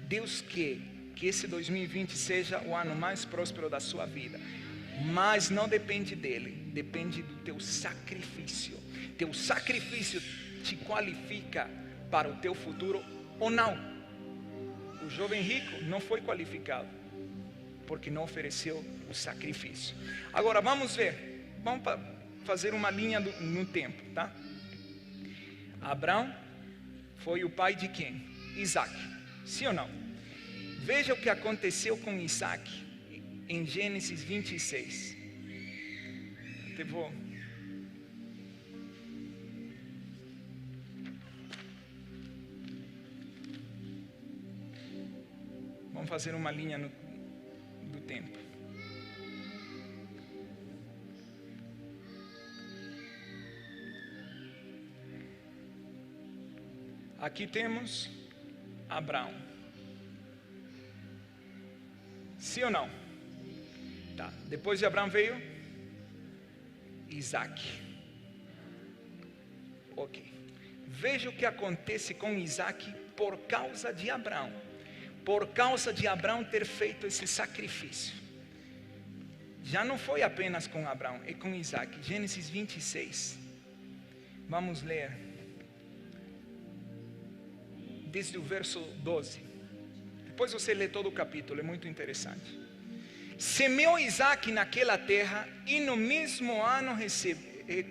Deus quer que esse 2020 seja o ano mais próspero da sua vida. Mas não depende dele, depende do teu sacrifício. Teu sacrifício te qualifica para o teu futuro ou não. O jovem rico não foi qualificado, porque não ofereceu o sacrifício. Agora vamos ver, vamos fazer uma linha no tempo, tá? Abraão foi o pai de quem? Isaac, sim ou não? Veja o que aconteceu com Isaac em Gênesis 26. Vamos fazer uma linha do tempo. Aqui temos Abraão. Sim ou não? Tá. Depois de Abraão veio Isaac. Ok. Veja o que acontece com Isaac por causa de Abraão. Por causa de Abraão ter feito esse sacrifício. Já não foi apenas com Abraão, é com Isaac. Gênesis 26. Vamos ler desde o verso 12. Depois você lê todo o capítulo, é muito interessante. Semeou Isaac naquela terra e no mesmo ano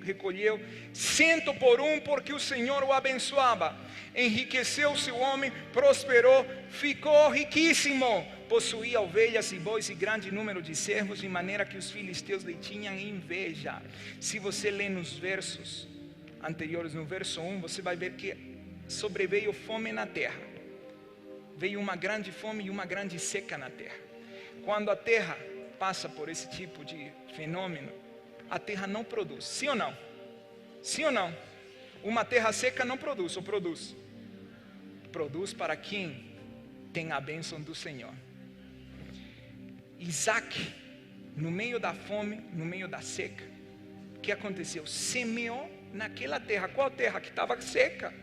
recolheu 100 por 1, porque o Senhor o abençoava. Enriqueceu-se o homem, prosperou, ficou riquíssimo. Possuía ovelhas e bois e grande número de servos, de maneira que os filisteus lhe tinham inveja. Se você lê nos versos anteriores, no verso 1, você vai ver que sobreveio fome na terra. Veio uma grande fome e uma grande seca na terra. Quando a terra passa por esse tipo de fenômeno, a terra não produz. Sim ou não? Sim ou não? Uma terra seca não produz, ou produz? Produz para quem tem a bênção do Senhor. Isaac, no meio da fome, no meio da seca, o que aconteceu? Semeou naquela terra. Qual terra? Que estava seca.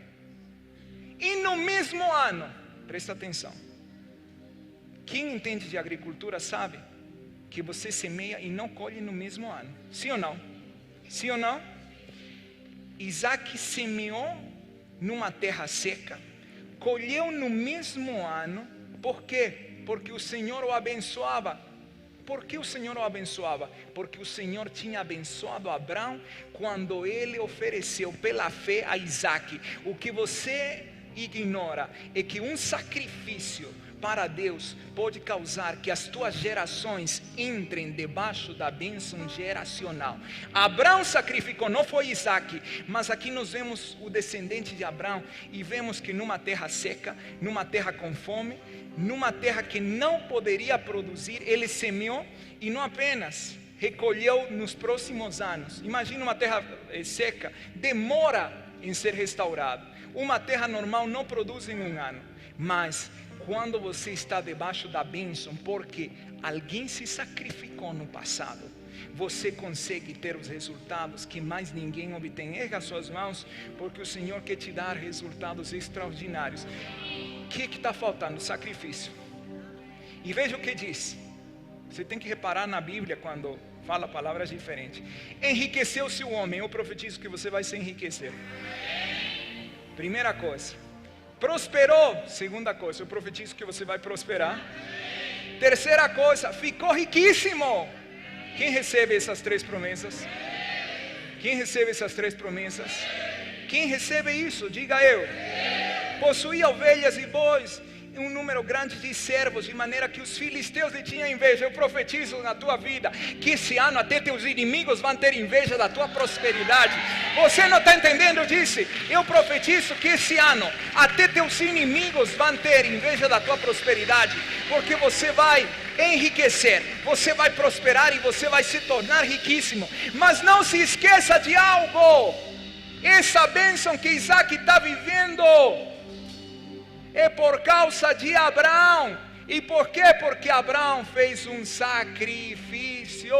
E no mesmo ano, presta atenção, quem entende de agricultura sabe que você semeia e não colhe no mesmo ano. Sim ou não? Sim ou não? Isaac semeou numa terra seca, colheu no mesmo ano. Por quê? Porque o Senhor o abençoava. Por que o Senhor o abençoava? Porque o Senhor tinha abençoado Abraão quando ele ofereceu pela fé a Isaac. O que você ignora é que um sacrifício para Deus pode causar que as tuas gerações entrem debaixo da bênção geracional. Abraão sacrificou, não foi Isaac, mas aqui nós vemos o descendente de Abraão e vemos que numa terra seca, numa terra com fome, numa terra que não poderia produzir, ele semeou e não apenas recolheu nos próximos anos. Imagina uma terra seca, demora em ser restaurada. Uma terra normal não produz em um ano, mas quando você está debaixo da bênção, porque alguém se sacrificou no passado, você consegue ter os resultados que mais ninguém obtém. Erga suas mãos, porque o Senhor quer te dar resultados extraordinários. O que está faltando? Sacrifício. E veja o que diz. Você tem que reparar na Bíblia quando fala palavras diferentes. Enriqueceu-se o homem. Eu profetizo que você vai se enriquecer. Primeira coisa. Prosperou. Segunda coisa, eu profetizo que você vai prosperar. Terceira coisa, ficou riquíssimo. Quem recebe essas três promessas? Quem recebe essas três promessas? Quem recebe isso? Diga eu. Possuía ovelhas e bois, um número grande de servos, de maneira que os filisteus lhe tinham inveja. Eu profetizo na tua vida que esse ano até teus inimigos vão ter inveja da tua prosperidade. Você não está entendendo? Eu disse, eu profetizo que esse ano até teus inimigos vão ter inveja da tua prosperidade, porque você vai enriquecer, você vai prosperar e você vai se tornar riquíssimo. Mas não se esqueça de algo: essa bênção que Isaac está vivendo é por causa de Abraão. E por quê? Porque Abraão fez um sacrifício.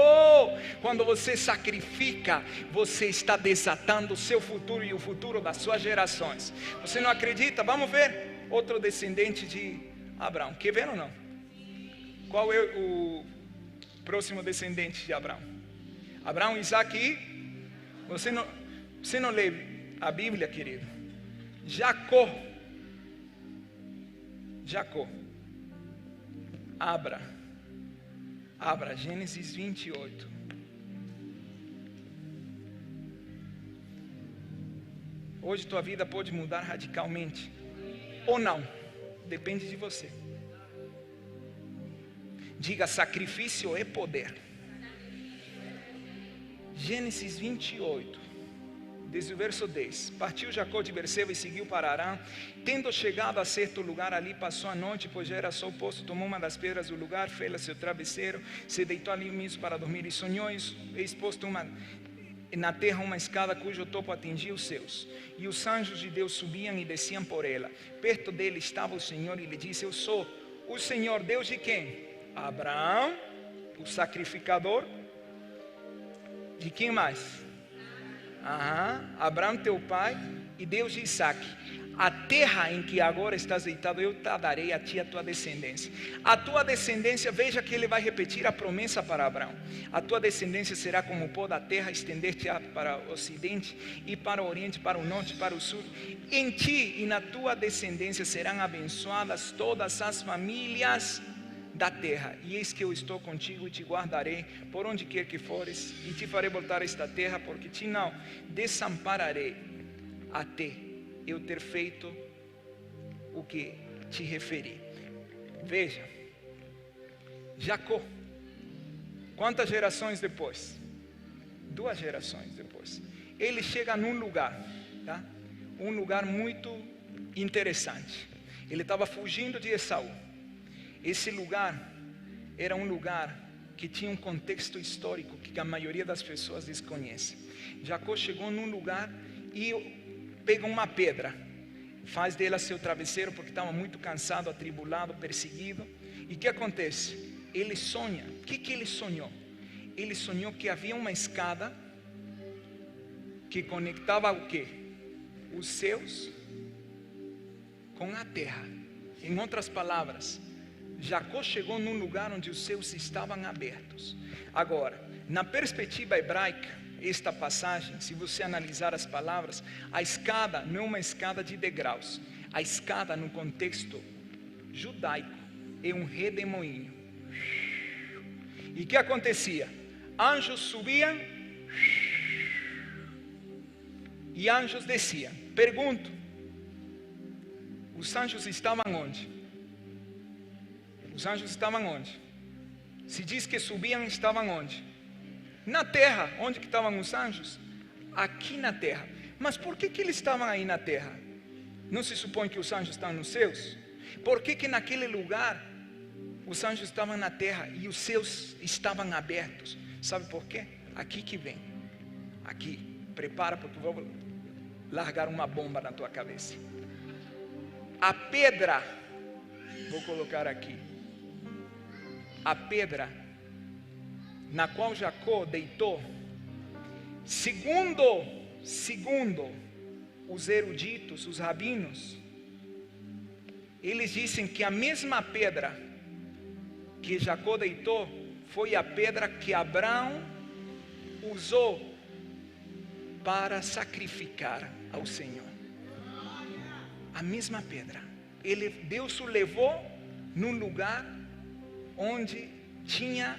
Quando você sacrifica, você está desatando o seu futuro e o futuro das suas gerações. Você não acredita? Vamos ver outro descendente de Abraão. Quer ver ou não? Qual é o próximo descendente de Abraão? Abraão, Isaac e... Você não lê a Bíblia, querido? Jacó. Abra Gênesis 28. Hoje tua vida pode mudar radicalmente, ou não, depende de você. Diga: sacrifício é poder. Gênesis 28, desde o verso 10. Partiu Jacó de Berseba e seguiu para Harã. Tendo chegado a certo lugar, ali passou a noite, pois já era sol posto. Tomou uma das pedras do lugar, fez-la seu travesseiro, se deitou ali mesmo para dormir, e sonhou, eis posto na terra uma escada cujo topo atingia os céus, e os anjos de Deus subiam e desciam por ela. Perto dele estava o Senhor, e lhe disse: eu sou o Senhor, Deus de quem? Abraão, o sacrificador. De quem mais? Abraão teu pai, e Deus de Isaac. A terra em que agora estás deitado, eu te darei a ti, a tua descendência. A tua descendência, veja que ele vai repetir a promessa para Abraão. A tua descendência será como o pó da terra, estender-te para o ocidente, e para o oriente, para o norte, para o sul. Em ti e na tua descendência serão abençoadas todas as famílias da terra, e eis que eu estou contigo e te guardarei por onde quer que fores, e te farei voltar a esta terra, porque te não desampararei até eu ter feito o que te referi. Veja, Jacó, quantas gerações depois? 2 gerações depois, ele chega num lugar, tá? Um lugar muito interessante. Ele estava fugindo de Esaú. Esse lugar era um lugar que tinha um contexto histórico que a maioria das pessoas desconhece. Jacó chegou num lugar e pega uma pedra, faz dela seu travesseiro, porque estava muito cansado, atribulado, perseguido. E o que acontece? Ele sonha. O que ele sonhou? Ele sonhou que havia uma escada que conectava o quê? Os céus com a terra. Em outras palavras, Jacó chegou num lugar onde os céus estavam abertos. Agora, na perspectiva hebraica, esta passagem, se você analisar as palavras, a escada não é uma escada de degraus. A escada, no contexto judaico, é um redemoinho. E o que acontecia? Anjos subiam e anjos desciam. Pergunto: os anjos estavam onde? Os anjos estavam onde? Se diz que subiam, estavam onde? Na terra. Onde que estavam os anjos? Aqui na terra. Mas por que eles estavam aí na terra? Não se supõe que os anjos estão nos céus? Por que naquele lugar os anjos estavam na terra e os céus estavam abertos? Sabe por quê? Aqui que vem. Aqui. Prepara, porque vou largar uma bomba na tua cabeça. A pedra, vou colocar aqui, a pedra na qual Jacó deitou, segundo os eruditos, os rabinos, eles dizem que a mesma pedra que Jacó deitou foi a pedra que Abraão usou para sacrificar ao Senhor. A mesma pedra. Deus o levou num lugar onde tinha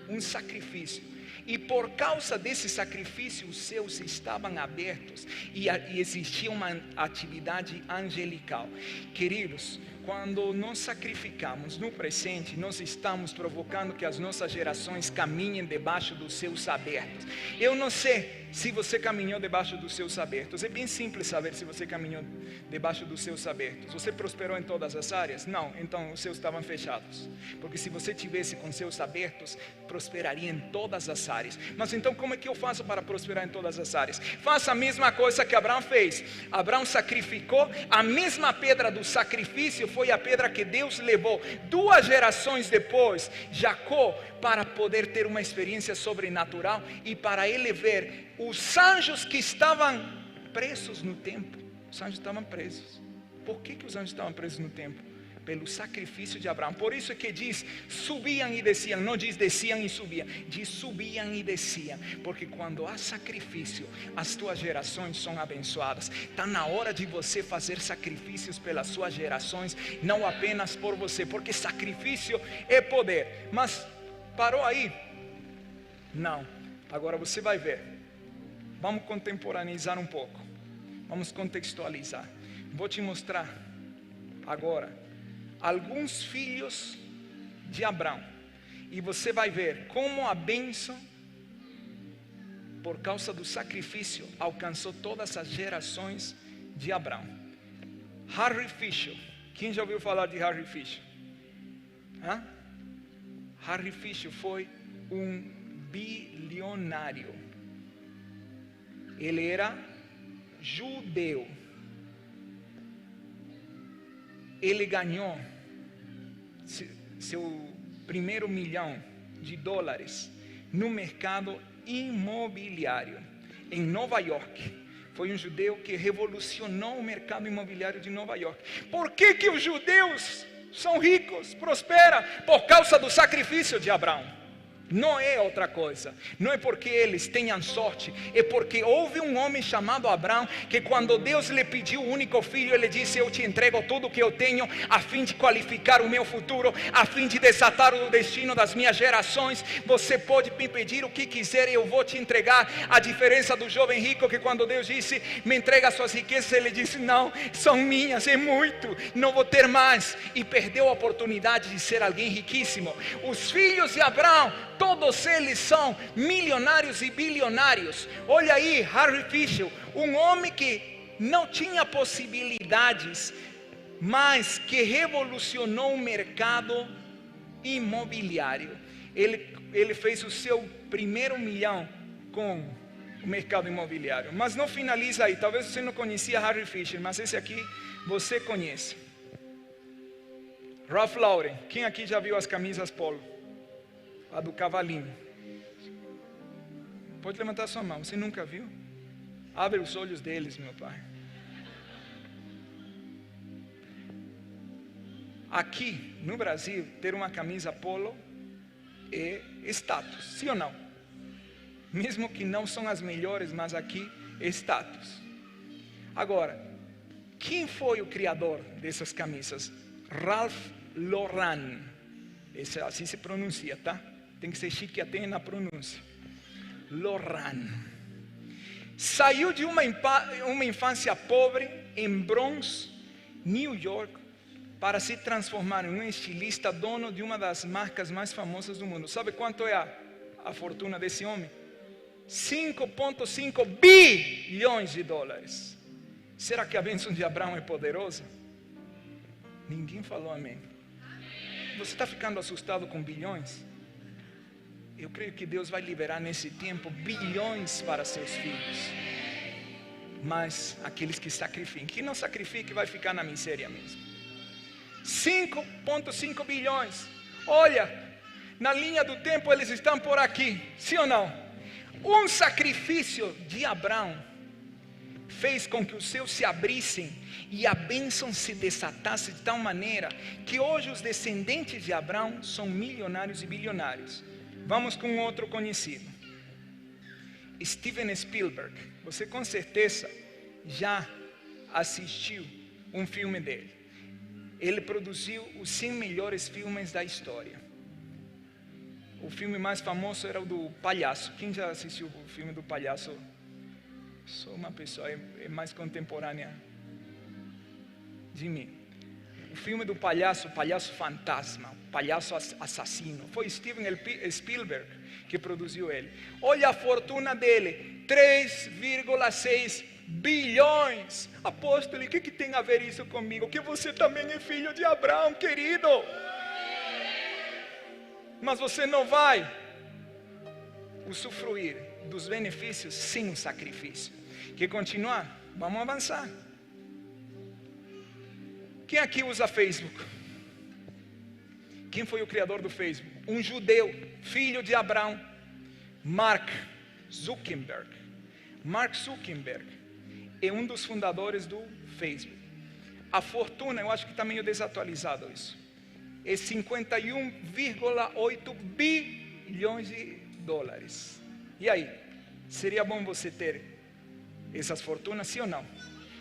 um sacrifício. E por causa desse sacrifício, os céus estavam abertos e existia uma atividade angelical. Queridos, quando nós sacrificamos no presente, nós estamos provocando que as nossas gerações caminhem debaixo dos céus abertos. Eu não sei se você caminhou debaixo dos céus abertos. É bem simples saber se você caminhou debaixo dos céus abertos. Você prosperou em todas as áreas? Não, então os céus estavam fechados. Porque se você tivesse com céus abertos, prosperaria em todas as áreas. Mas então como é que eu faço para prosperar em todas as áreas? Faça a mesma coisa que Abraão fez. Abraão sacrificou, a mesma pedra do sacrifício foi a pedra que Deus levou 2 gerações depois, Jacó, para poder ter uma experiência sobrenatural e para ele ver os anjos que estavam presos no templo. Os anjos estavam presos. Por que os anjos estavam presos no templo? Pelo sacrifício de Abraão. Por isso que diz subiam e desciam. Não diz desciam e subiam, diz subiam e desciam. Porque quando há sacrifício, as tuas gerações são abençoadas. Está na hora de você fazer sacrifícios pelas suas gerações, não apenas por você, porque sacrifício é poder. Mas parou aí? Não. Agora você vai ver. Vamos contemporaneizar um pouco. Vamos contextualizar. Vou te mostrar agora alguns filhos de Abraão. E você vai ver como a bênção, por causa do sacrifício, alcançou todas as gerações de Abraão. Harry Fisher. Quem já ouviu falar de Harry Fisher? Harry Fisher foi um bilionário. Ele era judeu. Ele ganhou seu primeiro $1 milhão no mercado imobiliário em Nova York. Foi um judeu que revolucionou o mercado imobiliário de Nova York. Por que os judeus são ricos, prosperam? Por causa do sacrifício de Abraão. Não é outra coisa. Não é porque eles tenham sorte. É porque houve um homem chamado Abraão, que quando Deus lhe pediu o único filho, ele disse: eu te entrego tudo o que eu tenho, a fim de qualificar o meu futuro, a fim de desatar o destino das minhas gerações. Você pode me pedir o que quiser e eu vou te entregar. A diferença do jovem rico, que quando Deus disse: me entrega as suas riquezas, ele disse: não, são minhas, é muito, não vou ter mais. E perdeu a oportunidade de ser alguém riquíssimo. Os filhos de Abraão, todos eles são milionários e bilionários. Olha aí, Harry Fisher, um homem que não tinha possibilidades, mas que revolucionou o mercado imobiliário. Ele fez o seu primeiro $1 milhão com o mercado imobiliário. Mas não finaliza aí. Talvez você não conhecia Harry Fisher, mas esse aqui você conhece. Ralph Lauren. Quem aqui já viu as camisas polo? A do cavalinho. Pode levantar sua mão. Você nunca viu? Abre os olhos deles, meu pai. Aqui no Brasil, ter uma camisa polo é status, sim ou não? Mesmo que não são as melhores, mas aqui é status. Agora, quem foi o criador dessas camisas? Ralph Lauren. Assim se pronuncia, tá? Tem que ser chique até na pronúncia. Lauren. Saiu de uma infância pobre em Bronx, New York, para se transformar em um estilista, dono de uma das marcas mais famosas do mundo. Sabe quanto é a fortuna desse homem? 5,5 bilhões de dólares. Será que a bênção de Abraão é poderosa? Ninguém falou amém. Você está ficando assustado com bilhões? Eu creio que Deus vai liberar nesse tempo bilhões para seus filhos. Mas aqueles que sacrificam, que não sacrificam, vai ficar na miséria mesmo. 5,5 bilhões. Olha, na linha do tempo eles estão por aqui, sim ou não? Um sacrifício de Abraão fez com que os céus se abrissem e a bênção se desatasse de tal maneira que hoje os descendentes de Abraão são milionários e bilionários. Vamos com outro conhecido, Steven Spielberg. Você com certeza já assistiu um filme dele. Ele produziu os 100 melhores filmes da história. O filme mais famoso era o do Palhaço. Quem já assistiu o filme do Palhaço? Sou uma pessoa mais contemporânea de mim. O filme do Palhaço, Palhaço Fantasma, Palhaço Assassino. Foi Steven Spielberg que produziu ele. Olha a fortuna dele, 3,6 bilhões. Apóstolo, o que tem a ver isso comigo? Que você também é filho de Abraão, querido. Mas você não vai usufruir dos benefícios sem o sacrifício. Quer continuar? Vamos avançar. Quem aqui usa Facebook? Quem foi o criador do Facebook? Um judeu, filho de Abraão, Mark Zuckerberg. Mark Zuckerberg é um dos fundadores do Facebook. A fortuna, eu acho que está meio desatualizado isso, é 51,8 bilhões de dólares. E aí, seria bom você ter essas fortunas, sim ou não?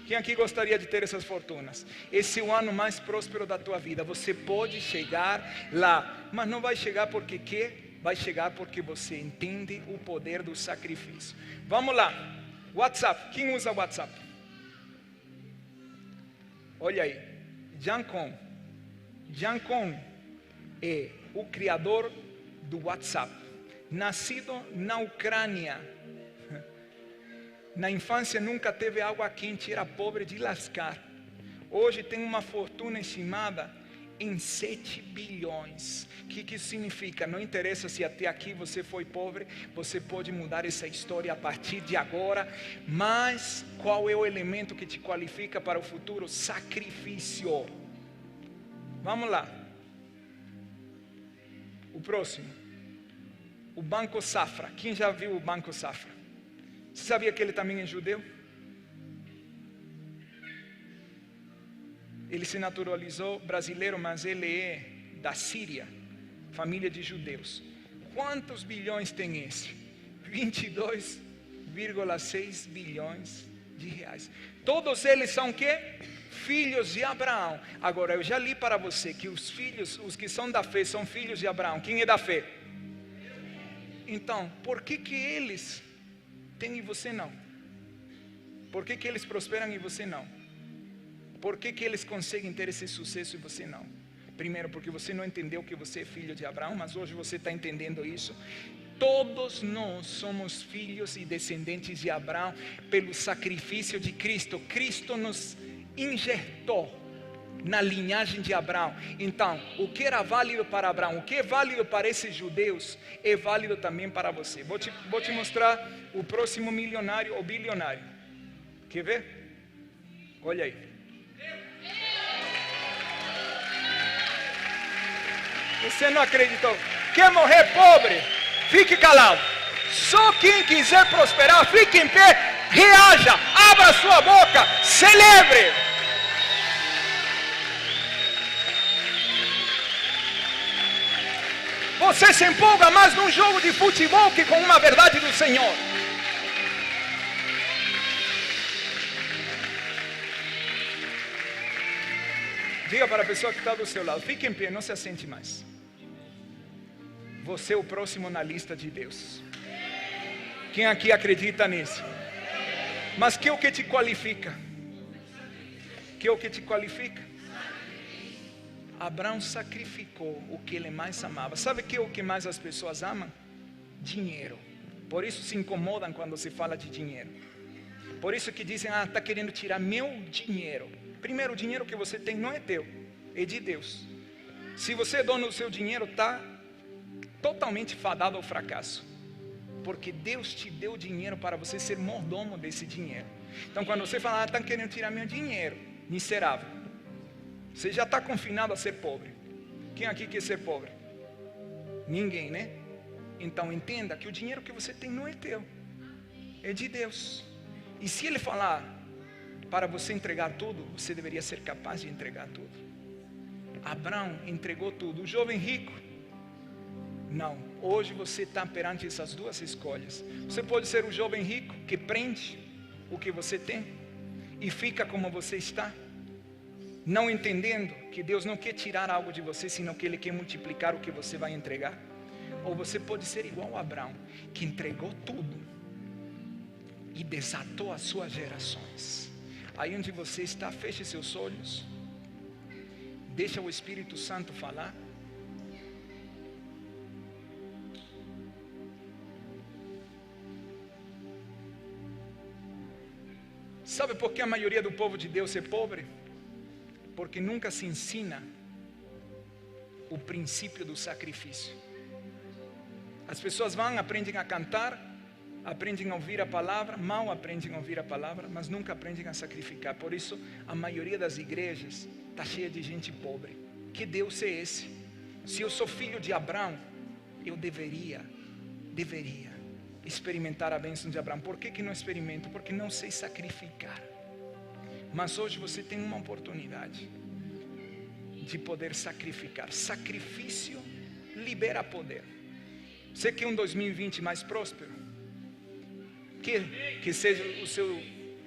Quem aqui gostaria de ter essas fortunas? Esse é o ano mais próspero da tua vida. Você pode chegar lá, mas não vai chegar porque quer, vai chegar porque você entende o poder do sacrifício. Vamos lá, WhatsApp. Quem usa WhatsApp? Olha aí, Jancon é o criador do WhatsApp, nascido na Ucrânia. Na infância nunca teve água quente, era pobre de lascar. Hoje tem uma fortuna estimada em 7 bilhões. O que isso significa? Não interessa se até aqui você foi pobre, você pode mudar essa história a partir de agora. Mas qual é o elemento que te qualifica para o futuro? Sacrifício. Vamos lá. O próximo. O Banco Safra. Quem já viu o Banco Safra? Você sabia que ele também é judeu? Ele se naturalizou brasileiro, mas ele é da Síria, família de judeus. Quantos bilhões tem esse? 22,6 bilhões de reais. Todos eles são o quê? Filhos de Abraão. Agora, eu já li para você que os filhos, os que são da fé, são filhos de Abraão. Quem é da fé? Então, por que eles tem e você não? Por que eles prosperam e você não? Por que eles conseguem ter esse sucesso e você não? Primeiro, porque você não entendeu que você é filho de Abraão, mas hoje você está entendendo isso. Todos nós somos filhos e descendentes de Abraão pelo sacrifício de Cristo. Cristo nos injetou na linhagem de Abraão. Então, o que era válido para Abraão, o que é válido para esses judeus, é válido também para você. Vou te mostrar o próximo milionário ou bilionário. Quer ver? Olha aí. Você não acreditou? Quer morrer pobre? Fique calado. Só quem quiser prosperar, fique em pé, reaja, abra sua boca, celebre. Você se empolga mais num jogo de futebol que com uma verdade do Senhor. Diga para a pessoa que está do seu lado, fique em pé, não se assente mais. Você é o próximo na lista de Deus. Quem aqui acredita nisso? Mas que é o que te qualifica? Que é o que te qualifica? Abraão sacrificou o que ele mais amava. Sabe o que é o que mais as pessoas amam? Dinheiro. Por isso se incomodam quando se fala de dinheiro. Por isso que dizem, está querendo tirar meu dinheiro. Primeiro, o dinheiro que você tem não é teu, é de Deus. Se você é dono do seu dinheiro, está totalmente fadado ao fracasso. Porque Deus te deu dinheiro para você ser mordomo desse dinheiro. Então quando você fala, está querendo tirar meu dinheiro, miserável, você já está confinado a ser pobre. Quem aqui quer ser pobre? Ninguém, né? Então entenda que o dinheiro que você tem não é teu, é de Deus. E se Ele falar para você entregar tudo, você deveria ser capaz de entregar tudo. Abraão entregou tudo. O jovem rico, não. Hoje você está perante essas duas escolhas. Você pode ser o jovem rico que prende o que você tem e fica como você está, não entendendo que Deus não quer tirar algo de você, senão que Ele quer multiplicar o que você vai entregar. Ou você pode ser igual a Abraão, que entregou tudo e desatou as suas gerações. Aí onde você está, feche seus olhos, deixa o Espírito Santo falar. Sabe por que a maioria do povo de Deus é pobre? Porque nunca se ensina o princípio do sacrifício. As pessoas vão, aprendem a cantar, aprendem a ouvir a palavra, mal aprendem a ouvir a palavra, mas nunca aprendem a sacrificar. Por isso, a maioria das igrejas está cheia de gente pobre. Que Deus é esse? Se eu sou filho de Abraão, eu deveria experimentar a bênção de Abraão. Por que não experimento? Porque não sei sacrificar. Mas hoje você tem uma oportunidade de poder sacrificar. Sacrifício libera poder. Você quer um 2020 mais próspero? Que seja o seu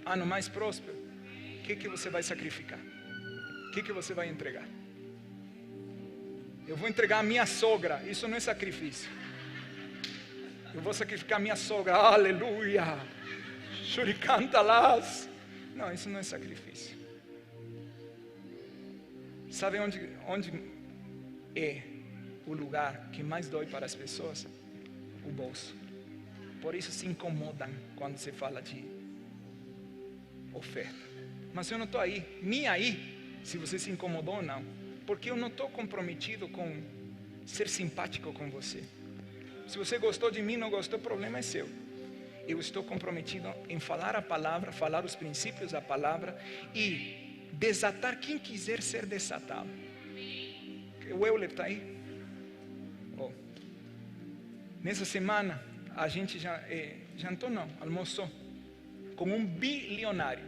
ano mais próspero? O que você vai sacrificar? O que você vai entregar? Eu vou entregar a minha sogra. Isso não é sacrifício. Eu vou sacrificar a minha sogra. Aleluia. Shurikantalas. Não, isso não é sacrifício. Sabe onde é o lugar que mais dói para as pessoas? O bolso. Por isso se incomodam quando se fala de oferta. Mas eu não estou aí, nem aí, se você se incomodou ou não. Porque eu não estou comprometido com ser simpático com você. Se você gostou de mim, não gostou, o problema é seu. Eu estou comprometido em falar a palavra, falar os princípios da palavra e desatar quem quiser ser desatado. O Euler está aí? Oh. Nessa semana, a gente jantou não, almoçou com um bilionário.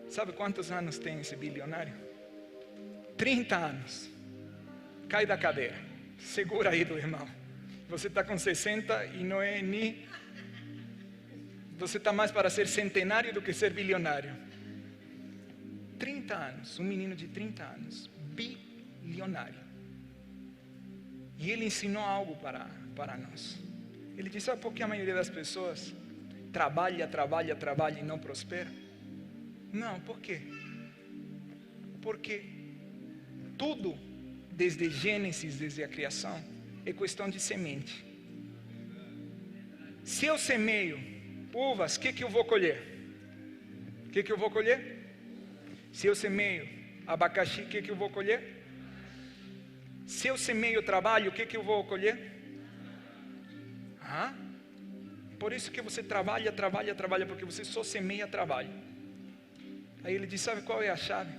Sabe quantos anos tem esse bilionário? 30 anos. Cai da cadeira. Segura aí do irmão. Você está com 60 e não é nem... Você está mais para ser centenário do que ser bilionário. 30 anos, um menino de 30 anos, bilionário. E ele ensinou algo para nós. Ele disse, sabe por que a maioria das pessoas trabalha e não prospera? Não, por quê? Porque tudo, desde Gênesis, desde a criação, é questão de semente. Se eu semeio uvas, o que eu vou colher? O que eu vou colher? Se eu semeio abacaxi, o que eu vou colher? Se eu semeio trabalho, o que eu vou colher? Por isso que você trabalha, porque você só semeia trabalho. Aí ele diz, sabe qual é a chave?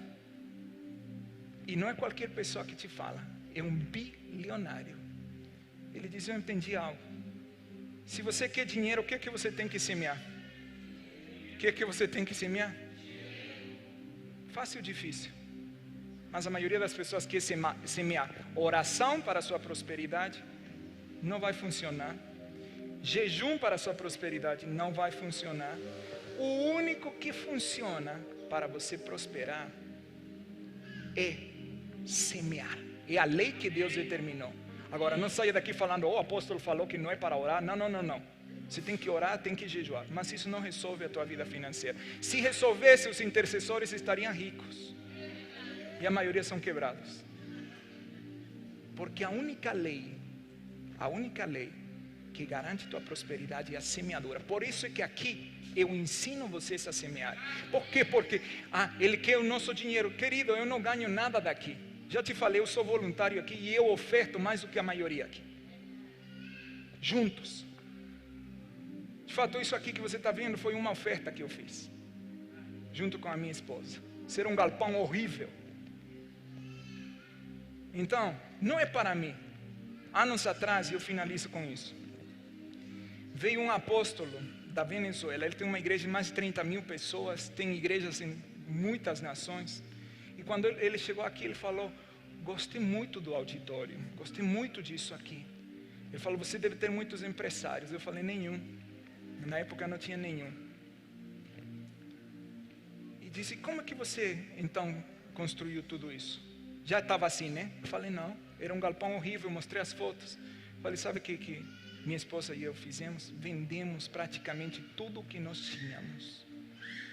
E não é qualquer pessoa que te fala, é um bilionário. Ele diz, eu entendi algo. Se você quer dinheiro, o que você tem que semear? O que você tem que semear? Fácil ou difícil? Mas a maioria das pessoas quer semear oração para a sua prosperidade, não vai funcionar. Jejum para a sua prosperidade não vai funcionar. O único que funciona para você prosperar é semear. É a lei que Deus determinou. Agora, não saia daqui falando, o apóstolo falou que não é para orar. Não. Você tem que orar, tem que jejuar. Mas isso não resolve a tua vida financeira. Se resolvesse, os intercessores estariam ricos. E a maioria são quebrados. Porque a única lei que garante tua prosperidade é a semeadura. Por isso é que aqui eu ensino vocês a semear. Por quê? Porque ele quer o nosso dinheiro. Querido, eu não ganho nada daqui. Já te falei, eu sou voluntário aqui e eu oferto mais do que a maioria aqui. Juntos. De fato, isso aqui que você está vendo foi uma oferta que eu fiz. Junto com a minha esposa. Será um galpão horrível. Então, não é para mim. Anos atrás, eu finalizo com isso. Veio um apóstolo da Venezuela. Ele tem uma igreja de mais de 30 mil pessoas. Tem igrejas em muitas nações. E quando ele chegou aqui, ele falou, gostei muito do auditório, gostei muito disso aqui. Ele falou, você deve ter muitos empresários. Eu falei, nenhum. Na época não tinha nenhum. E disse, como é que você então construiu tudo isso? Já estava assim, né? Eu falei, não, era um galpão horrível, mostrei as fotos. Falei, sabe o que minha esposa e eu fizemos? Vendemos praticamente tudo o que nós tínhamos.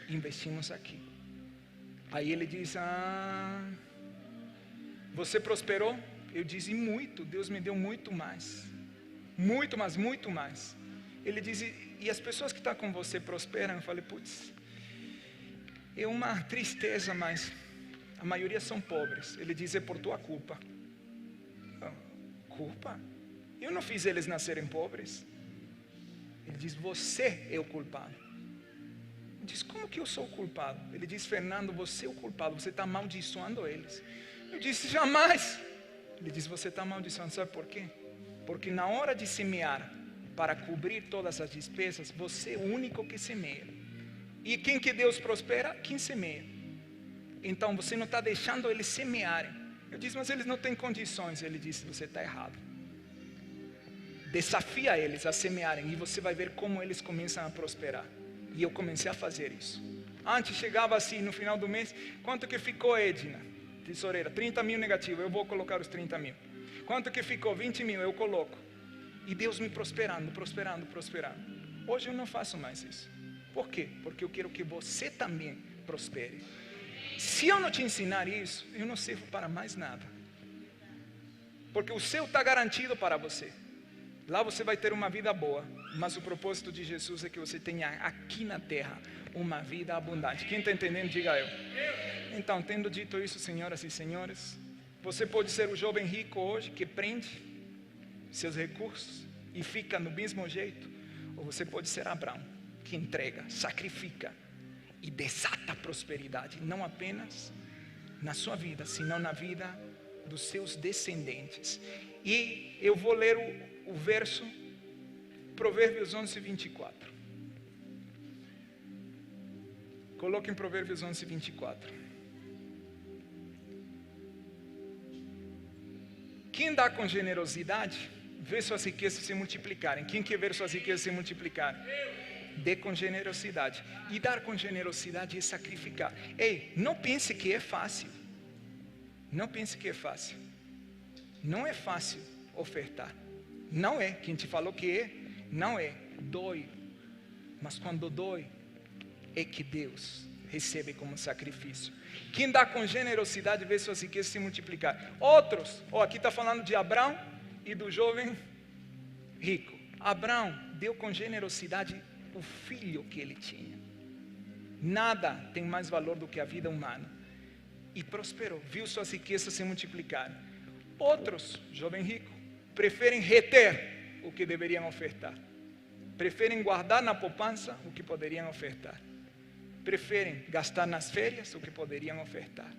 Investimos aqui. Aí ele diz, você prosperou? Eu disse, muito, Deus me deu muito mais. Muito mais, muito mais. Ele diz, e as pessoas que estão com você prosperam? Eu falei, putz, é uma tristeza, mas a maioria são pobres. Ele diz, é por tua culpa. Culpa? Eu não fiz eles nascerem pobres. Ele diz, você é o culpado. Eu disse, como que eu sou o culpado? Ele diz, Fernando, você é o culpado, você está amaldiçoando eles. Eu disse, jamais. Ele diz, você está amaldiçoando, sabe por quê? Porque na hora de semear, para cobrir todas as despesas, você é o único que semeia. E quem que Deus prospera? Quem semeia. Então você não está deixando eles semearem. Eu disse, mas eles não têm condições. Ele disse, você está errado. Desafia eles a semearem e você vai ver como eles começam a prosperar. E eu comecei a fazer isso. Antes chegava assim no final do mês, quanto que ficou, Edna? Tesoureira, 30 mil negativo, eu vou colocar os 30 mil. Quanto que ficou? 20 mil, eu coloco. E Deus me prosperando. Hoje eu não faço mais isso. Por quê? Porque eu quero que você também prospere. Se eu não te ensinar isso, eu não sirvo para mais nada. Porque o seu está garantido para você. Lá você vai ter uma vida boa. Mas o propósito de Jesus é que você tenha aqui na terra uma vida abundante. Quem está entendendo, diga eu. Então, tendo dito isso, senhoras e senhores, você pode ser o jovem rico hoje que prende seus recursos e fica no mesmo jeito. Ou você pode ser Abraão, que entrega, sacrifica e desata a prosperidade, não apenas na sua vida, senão na vida dos seus descendentes. E eu vou ler o verso, Provérbios 11, 24. Coloque em Provérbios 11, 24. Quem dá com generosidade, vê suas riquezas se multiplicarem. Quem quer ver suas riquezas se multiplicarem? Dê com generosidade. E dar com generosidade é sacrificar. Ei, não pense que é fácil. Não pense que é fácil. Não é fácil ofertar. Não é. Quem te falou que é, não é. Dói. Mas quando dói, é que Deus recebe como sacrifício. Quem dá com generosidade vê suas riquezas se multiplicar. Outros, aqui está falando de Abraão e do jovem rico. Abraão deu com generosidade o filho que ele tinha. Nada tem mais valor do que a vida humana. E prosperou, viu suas riquezas se multiplicarem. Outros, jovem rico, preferem reter o que deveriam ofertar. Preferem guardar na poupança o que poderiam ofertar. Preferem gastar nas férias o que poderiam ofertar.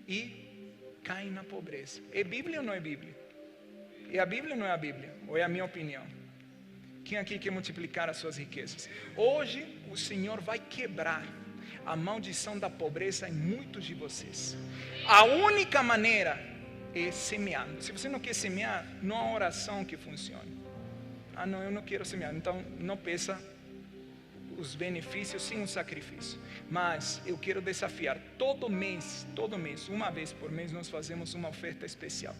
E caem na pobreza. É Bíblia ou não é Bíblia? É a Bíblia ou não é a Bíblia? Ou é a minha opinião? Quem aqui quer multiplicar as suas riquezas? Hoje o Senhor vai quebrar a maldição da pobreza em muitos de vocês. A única maneira é semeando. Se você não quer semear, não há oração que funcione. Não, eu não quero semear. Então não peça os benefícios sem um sacrifício. Mas eu quero desafiar, todo mês, uma vez por mês nós fazemos uma oferta especial.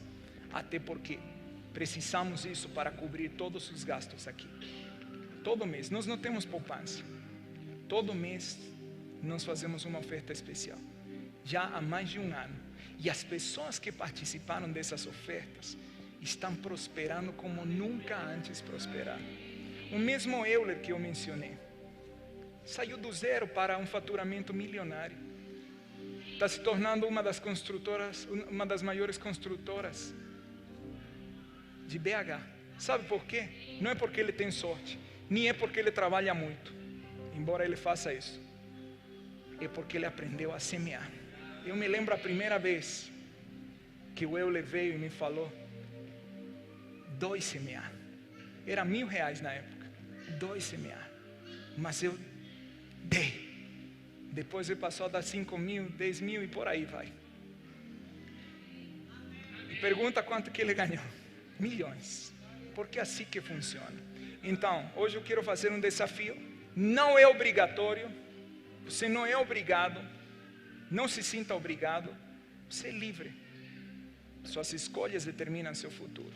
Até porque precisamos disso para cobrir todos os gastos aqui. Todo mês, nós não temos poupança. Todo mês nós fazemos uma oferta especial. Já há mais de um ano. E as pessoas que participaram dessas ofertas estão prosperando como nunca antes prosperaram. O mesmo Euler que eu mencionei saiu do zero para um faturamento milionário. Está se tornando uma das construtoras, uma das maiores construtoras de BH. Sabe por quê? Não é porque ele tem sorte, nem é porque ele trabalha muito, embora ele faça isso. É porque ele aprendeu a semear. Eu me lembro a primeira vez que o Euler veio e me falou: doe semear. Era R$1.000 na época. Doe semear. Mas eu dei. Depois ele passou a dar 5.000, 10.000 e por aí vai. E pergunta quanto que ele ganhou. Milhões. Porque é assim que funciona. Então, hoje eu quero fazer um desafio. Não é obrigatório. Você não é obrigado. Não se sinta obrigado. Você é livre. Suas escolhas determinam seu futuro.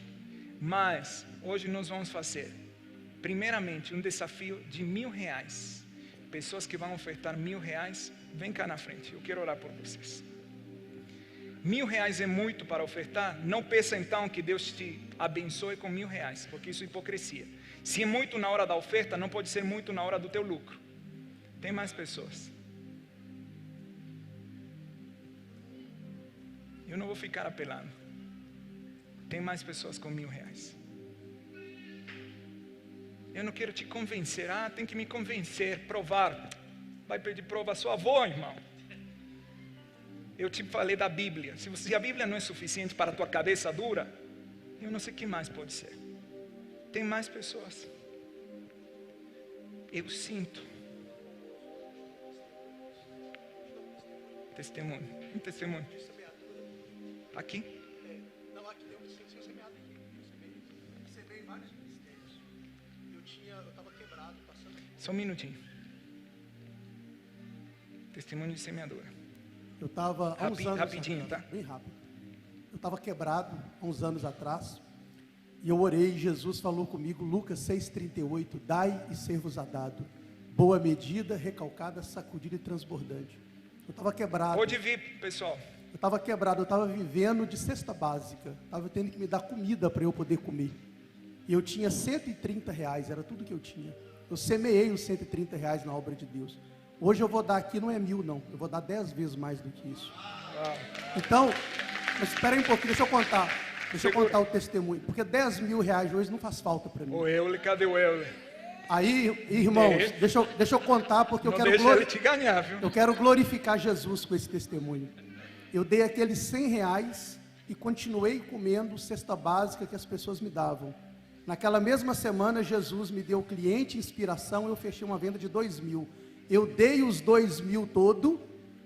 Mas hoje nós vamos fazer, primeiramente, um desafio de R$1.000. Pessoas que vão ofertar R$1.000, vem cá na frente, eu quero orar por vocês. R$1.000 é muito para ofertar? Não pensa então que Deus te abençoe com R$1.000, porque isso é hipocrisia. Se é muito na hora da oferta, não pode ser muito na hora do teu lucro. Tem mais pessoas. Eu não vou ficar apelando. Tem mais pessoas com R$1.000. Eu não quero te convencer. Tem que me convencer, provar. Vai pedir prova a sua avó, irmão. Eu te falei da Bíblia. Se a Bíblia não é suficiente para a tua cabeça dura, eu não sei o que mais pode ser. Tem mais pessoas. Eu sinto. Testemunho. Um testemunho. Aqui? Não, aqui eu tinha semeado aqui. Eu semei em vários ministérios. Eu estava quebrado, passando aqui. Só um minutinho. Testemunho de semeadora. Eu estava há uns anos rapidinho, atrás, tá? bem rápido. Eu estava quebrado há uns anos atrás. E eu orei e Jesus falou comigo, Lucas 6,38, dai e ser-vos-á dado. Boa medida, recalcada, sacudida e transbordante. Eu estava quebrado. Pode vir, pessoal. Eu estava quebrado, eu estava vivendo de cesta básica. Estava tendo que me dar comida para eu poder comer. E eu tinha R$130, era tudo que eu tinha. Eu semeei os R$130 na obra de Deus. Hoje eu vou dar aqui, não é 1.000 não, eu vou dar 10 vezes mais do que isso. Então, mas espera aí um pouquinho, deixa eu contar. Deixa eu contar o testemunho, porque R$10.000 hoje não faz falta para mim. O Euler, cadê o Euler? Aí, irmãos, deixa eu contar, porque Não deixa ele te ganhar, viu? eu quero glorificar Jesus com esse testemunho. Eu dei aqueles R$100 e continuei comendo cesta básica que as pessoas me davam. Naquela mesma semana, Jesus me deu cliente, inspiração, eu fechei uma venda de 2.000. Eu dei os 2.000 todo,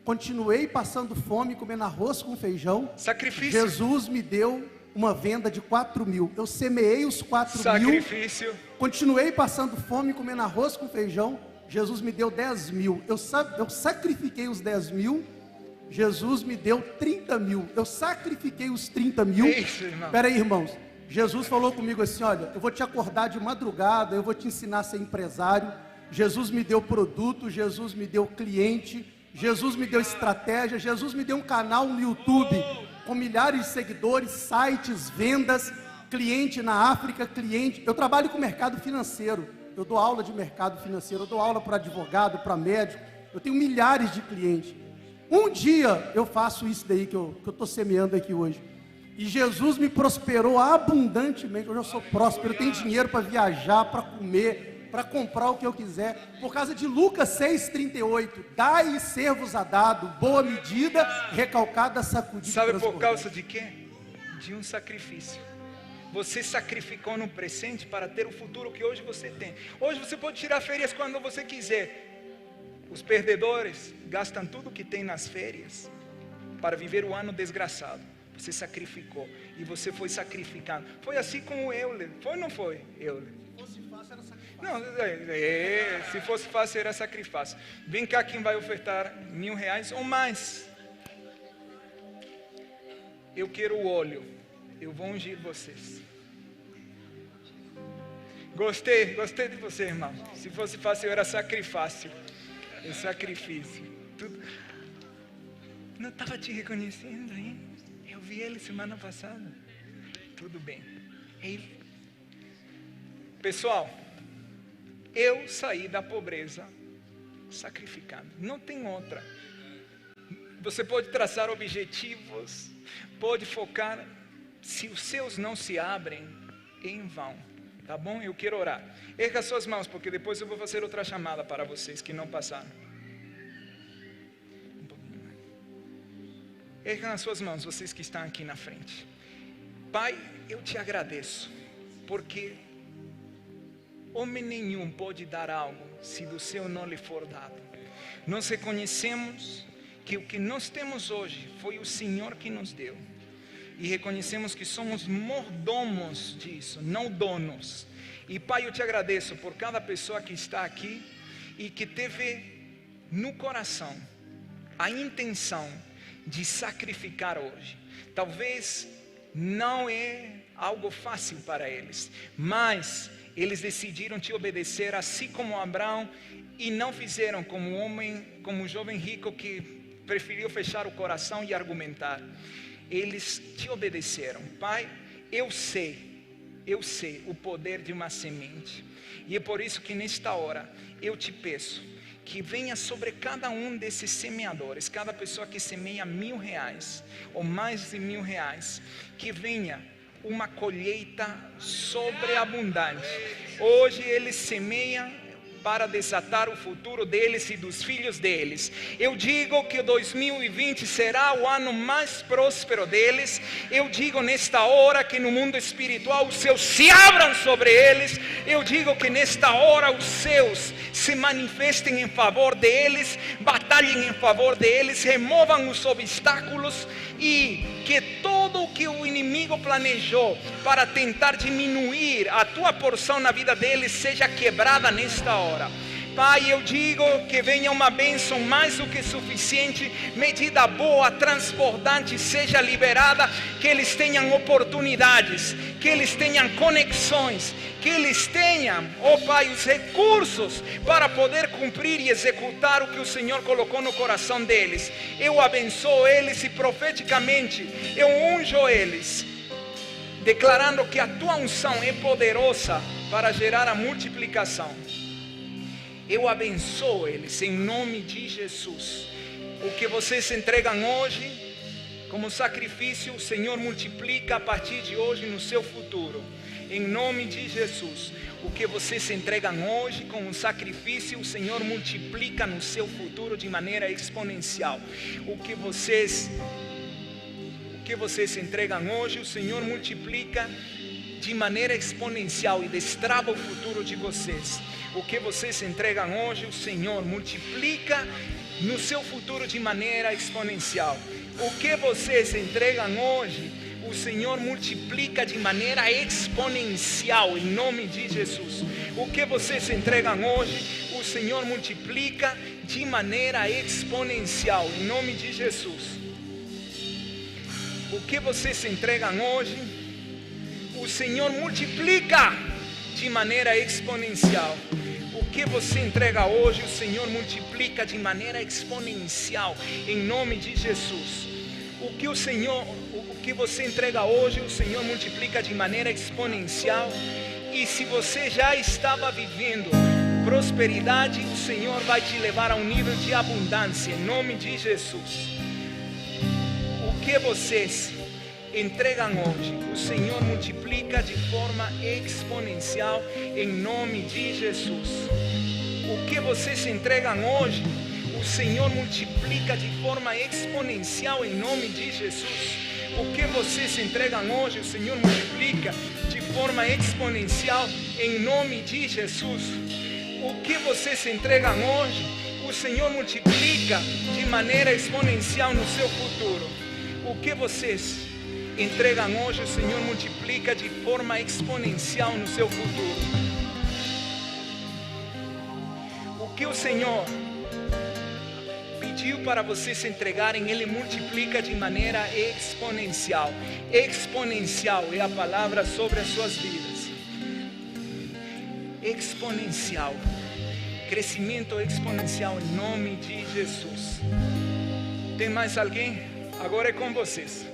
continuei passando fome, comendo arroz com feijão. Sacrifício. Jesus me deu uma venda de 4.000. Eu semeei os 4.000. Sacrifício. Continuei passando fome, comendo arroz com feijão. Jesus me deu 10.000. Eu sacrifiquei os 10.000. Jesus me deu 30.000. Eu sacrifiquei os 30.000. Espera aí, irmãos. Jesus falou comigo assim: olha, eu vou te acordar de madrugada, eu vou te ensinar a ser empresário. Jesus me deu produto, Jesus me deu cliente, Jesus me deu estratégia, Jesus me deu um canal no YouTube com milhares de seguidores, sites, vendas, cliente na África, cliente. Eu trabalho com mercado financeiro, eu dou aula de mercado financeiro, eu dou aula para advogado, para médico, eu tenho milhares de clientes. Um dia eu faço isso daí que eu estou semeando aqui hoje. E Jesus me prosperou abundantemente. Hoje eu sou próspero, eu tenho dinheiro para viajar, para comer, para comprar o que eu quiser, por causa de Lucas 6,38, dai e ser-vos-á dado, boa medida, recalcada, sacudida. Sabe por causa de quê? De um sacrifício. Você sacrificou no presente para ter o futuro que hoje você tem. Hoje você pode tirar férias quando você quiser. Os perdedores gastam tudo que tem nas férias para viver o ano desgraçado. Você sacrificou e você foi sacrificado. Foi assim com o Euler, foi ou não foi, Euler? Não, se fosse fácil era sacrifício. Vem cá quem vai ofertar R$1.000 ou mais. Eu quero o óleo. Eu vou ungir vocês. Gostei de você, irmão. Se fosse fácil era sacrifício. É sacrifício. Não estava te reconhecendo aí. Eu vi ele semana passada. Tudo bem. Pessoal, eu saí da pobreza sacrificando. Não tem outra. Você pode traçar objetivos, pode focar. Se os seus não se abrem, em vão. Tá bom? Eu quero orar. Erga suas mãos, porque depois eu vou fazer outra chamada para vocês que não passaram. Um pouquinho mais. Erga nas suas mãos, vocês que estão aqui na frente. Pai, eu te agradeço, porque homem nenhum pode dar algo se do céu não lhe for dado. Nós reconhecemos que o que nós temos hoje foi o Senhor que nos deu. E reconhecemos que somos mordomos disso, não donos. E Pai, eu te agradeço por cada pessoa que está aqui e que teve no coração a intenção de sacrificar hoje. Talvez não é algo fácil para eles, mas eles decidiram te obedecer, assim como Abraão, e não fizeram como o jovem rico que preferiu fechar o coração e argumentar. Eles te obedeceram. Pai, eu sei o poder de uma semente, e é por isso que nesta hora eu te peço que venha sobre cada um desses semeadores, cada pessoa que semeia R$1.000 ou mais de R$1.000, que venha uma colheita sobreabundante. Hoje eles semeiam para desatar o futuro deles e dos filhos deles. Eu digo que 2020 será o ano mais próspero deles. Eu digo nesta hora que no mundo espiritual os céus se abram sobre eles. Eu digo que nesta hora os céus se manifestem em favor deles, batalhem em favor deles, removam os obstáculos, e que tudo o que o inimigo planejou para tentar diminuir a tua porção na vida deles seja quebrada nesta hora. Pai, eu digo que venha uma bênção mais do que suficiente, medida boa, transbordante, seja liberada, que eles tenham oportunidades, que eles tenham conexões, que eles tenham, ó Pai, os recursos para poder cumprir e executar o que o Senhor colocou no coração deles. Eu abençoo eles e profeticamente eu unjo eles, declarando que a tua unção é poderosa para gerar a multiplicação. Eu abençoo eles em nome de Jesus. O que vocês entregam hoje como sacrifício, o Senhor multiplica a partir de hoje no seu futuro, em nome de Jesus. O que vocês entregam hoje como sacrifício, o Senhor multiplica no seu futuro de maneira exponencial. O que vocês entregam hoje, o Senhor multiplica de maneira exponencial e destrava o futuro de vocês. O que vocês entregam hoje, o Senhor multiplica no seu futuro de maneira exponencial. O que vocês entregam hoje, o Senhor multiplica de maneira exponencial, em nome de Jesus. O que vocês entregam hoje, o Senhor multiplica de maneira exponencial, em nome de Jesus. O que vocês entregam hoje, o Senhor multiplica de maneira exponencial. O que você entrega hoje, o Senhor multiplica de maneira exponencial, em nome de Jesus. O que você entrega hoje, o Senhor multiplica de maneira exponencial. E se você já estava vivendo prosperidade, o Senhor vai te levar a um nível de abundância, em nome de Jesus. O que vocês entregam hoje, o Senhor multiplica de forma exponencial, em nome de Jesus. O que vocês entregam hoje, o Senhor multiplica de forma exponencial, em nome de Jesus. O que vocês entregam hoje, o Senhor multiplica de forma exponencial, em nome de Jesus. O que vocês entregam hoje, o Senhor multiplica de maneira exponencial no seu futuro. O que vocês entregam hoje, o Senhor multiplica de forma exponencial no seu futuro. O que o Senhor pediu para vocês entregarem, Ele multiplica de maneira exponencial. Exponencial é a palavra sobre as suas vidas. Exponencial. Crescimento exponencial em nome de Jesus. Tem mais alguém? Agora é com vocês.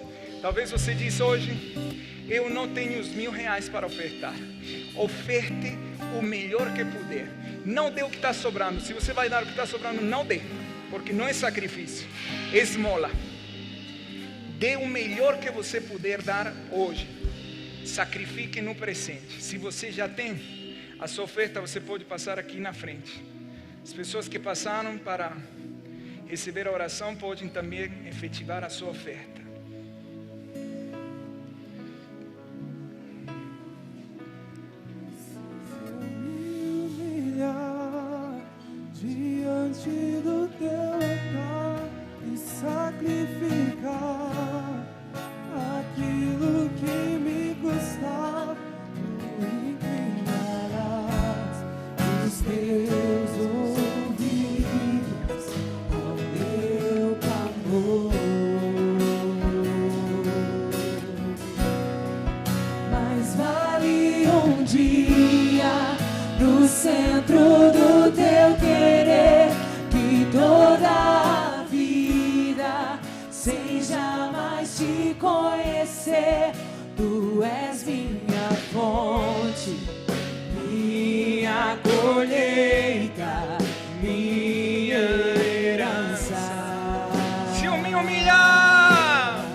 Talvez você diz hoje, eu não tenho os R$1.000 para ofertar. Oferte o melhor que puder. Não dê o que está sobrando. Se você vai dar o que está sobrando, não dê. Porque não é sacrifício, é esmola. Dê o melhor que você puder dar hoje. Sacrifique no presente. Se você já tem a sua oferta, você pode passar aqui na frente. As pessoas que passaram para receber a oração podem também efetivar a sua oferta. Diante do teu altar e sacrificar aquilo que me custar, tu inclinarás os teus ouvidos ao meu clamor. centro do teu querer, que toda a vida, sem jamais te conhecer, tu és minha fonte, minha colheita, minha herança. Se eu me humilhar,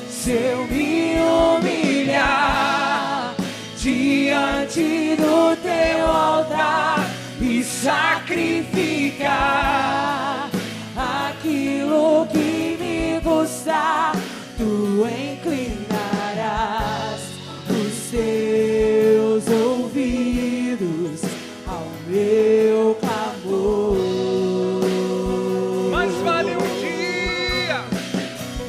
se eu me humilhar diante do teu altar e sacrificar aquilo que me custar, tu inclinarás os teus ouvidos ao meu clamor. mais vale um dia,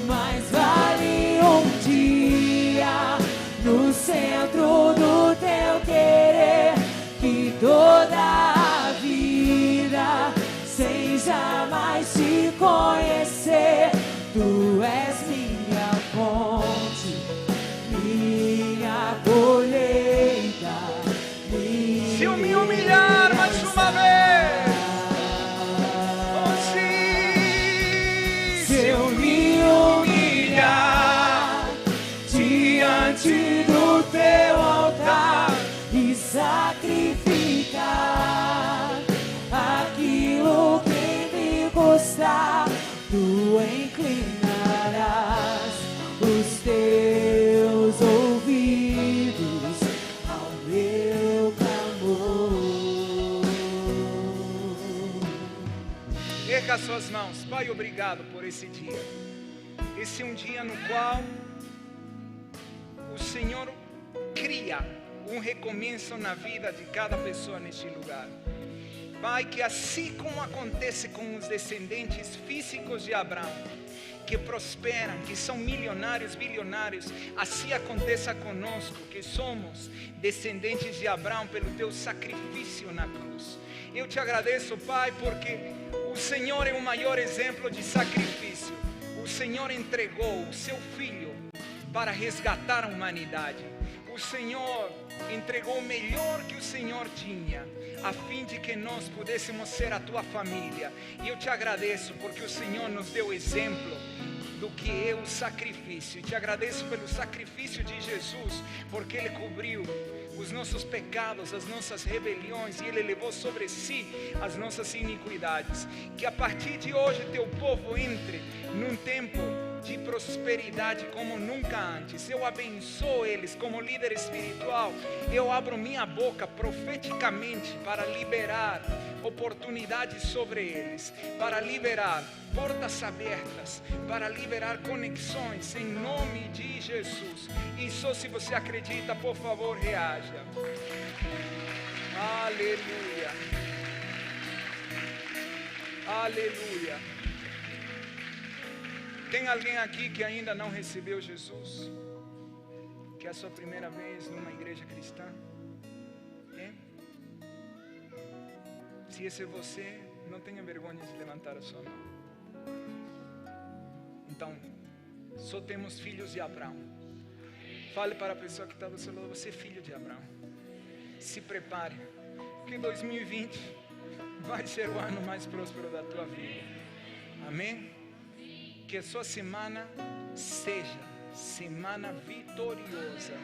Mais vale um dia no centro do teu querer, que toda a vida, sem jamais te conhecer, tu és minha fonte, minha colheita, minha se eu me humilhar mais uma vez, oh sim, se eu me humilhar diante do teu altar e sacrificar aquilo que me custar, tu inclinarás os teus ouvidos ao meu clamor. erga suas mãos. Pai, obrigado por esse dia. Esse é um dia no qual o Senhor cria um recomeço na vida de cada pessoa neste lugar. Pai, que assim como acontece com os descendentes físicos de Abraão, que prosperam, que são milionários, bilionários, assim aconteça conosco, que somos descendentes de Abraão pelo teu sacrifício na cruz. Eu te agradeço, Pai, porque o Senhor é o maior exemplo de sacrifício. O Senhor entregou o seu Filho para resgatar a humanidade. O Senhor entregou o melhor que o Senhor tinha, a fim de que nós pudéssemos ser a tua família. E eu te agradeço porque o Senhor nos deu exemplo do que é o sacrifício. E te agradeço pelo sacrifício de Jesus, porque Ele cobriu os nossos pecados, as nossas rebeliões, e Ele levou sobre si as nossas iniquidades. Que a partir de hoje teu povo entre num tempo de prosperidade como nunca antes. Eu abençoo eles como líder espiritual. Eu abro minha boca profeticamente para liberar oportunidades sobre eles, para liberar portas abertas, para liberar conexões em nome de Jesus. E só se você acredita, por favor, reaja. Aleluia. Aleluia. Tem alguém aqui que ainda não recebeu Jesus? Que é a sua primeira vez numa igreja cristã? É? Se esse é você, não tenha vergonha de levantar a sua mão. Então, só temos filhos de Abraão. Fale para a pessoa que está do seu lado: você é filho de Abraão. Se prepare, porque 2020 vai ser o ano mais próspero da tua vida. Amém? Que a sua semana seja semana vitoriosa,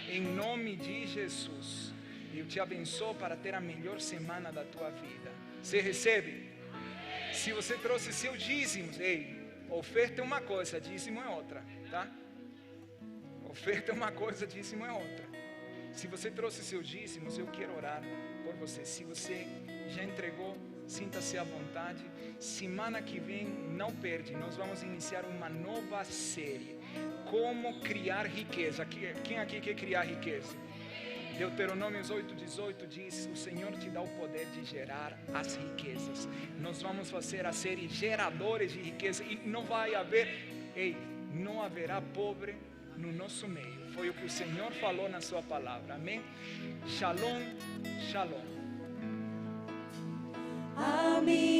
em nome de Jesus. Eu te abençoo para ter a melhor semana da tua vida. Você recebe? Se você trouxe seus dízimos, oferta é uma coisa, dízimo é outra, tá? Oferta é uma coisa, dízimo é outra. Se você trouxe seus dízimos, eu quero orar por você. Se você já entregou, sinta-se à vontade. Semana que vem, não perde, nós vamos iniciar uma nova série: como criar riqueza. Quem aqui quer criar riqueza? Deuteronômio 8:18 diz: o Senhor te dá o poder de gerar as riquezas. Nós vamos fazer a série Geradores de Riqueza. E não vai haver, não haverá pobre no nosso meio. Foi o que o Senhor falou na sua palavra. Amém? Shalom, shalom. A minha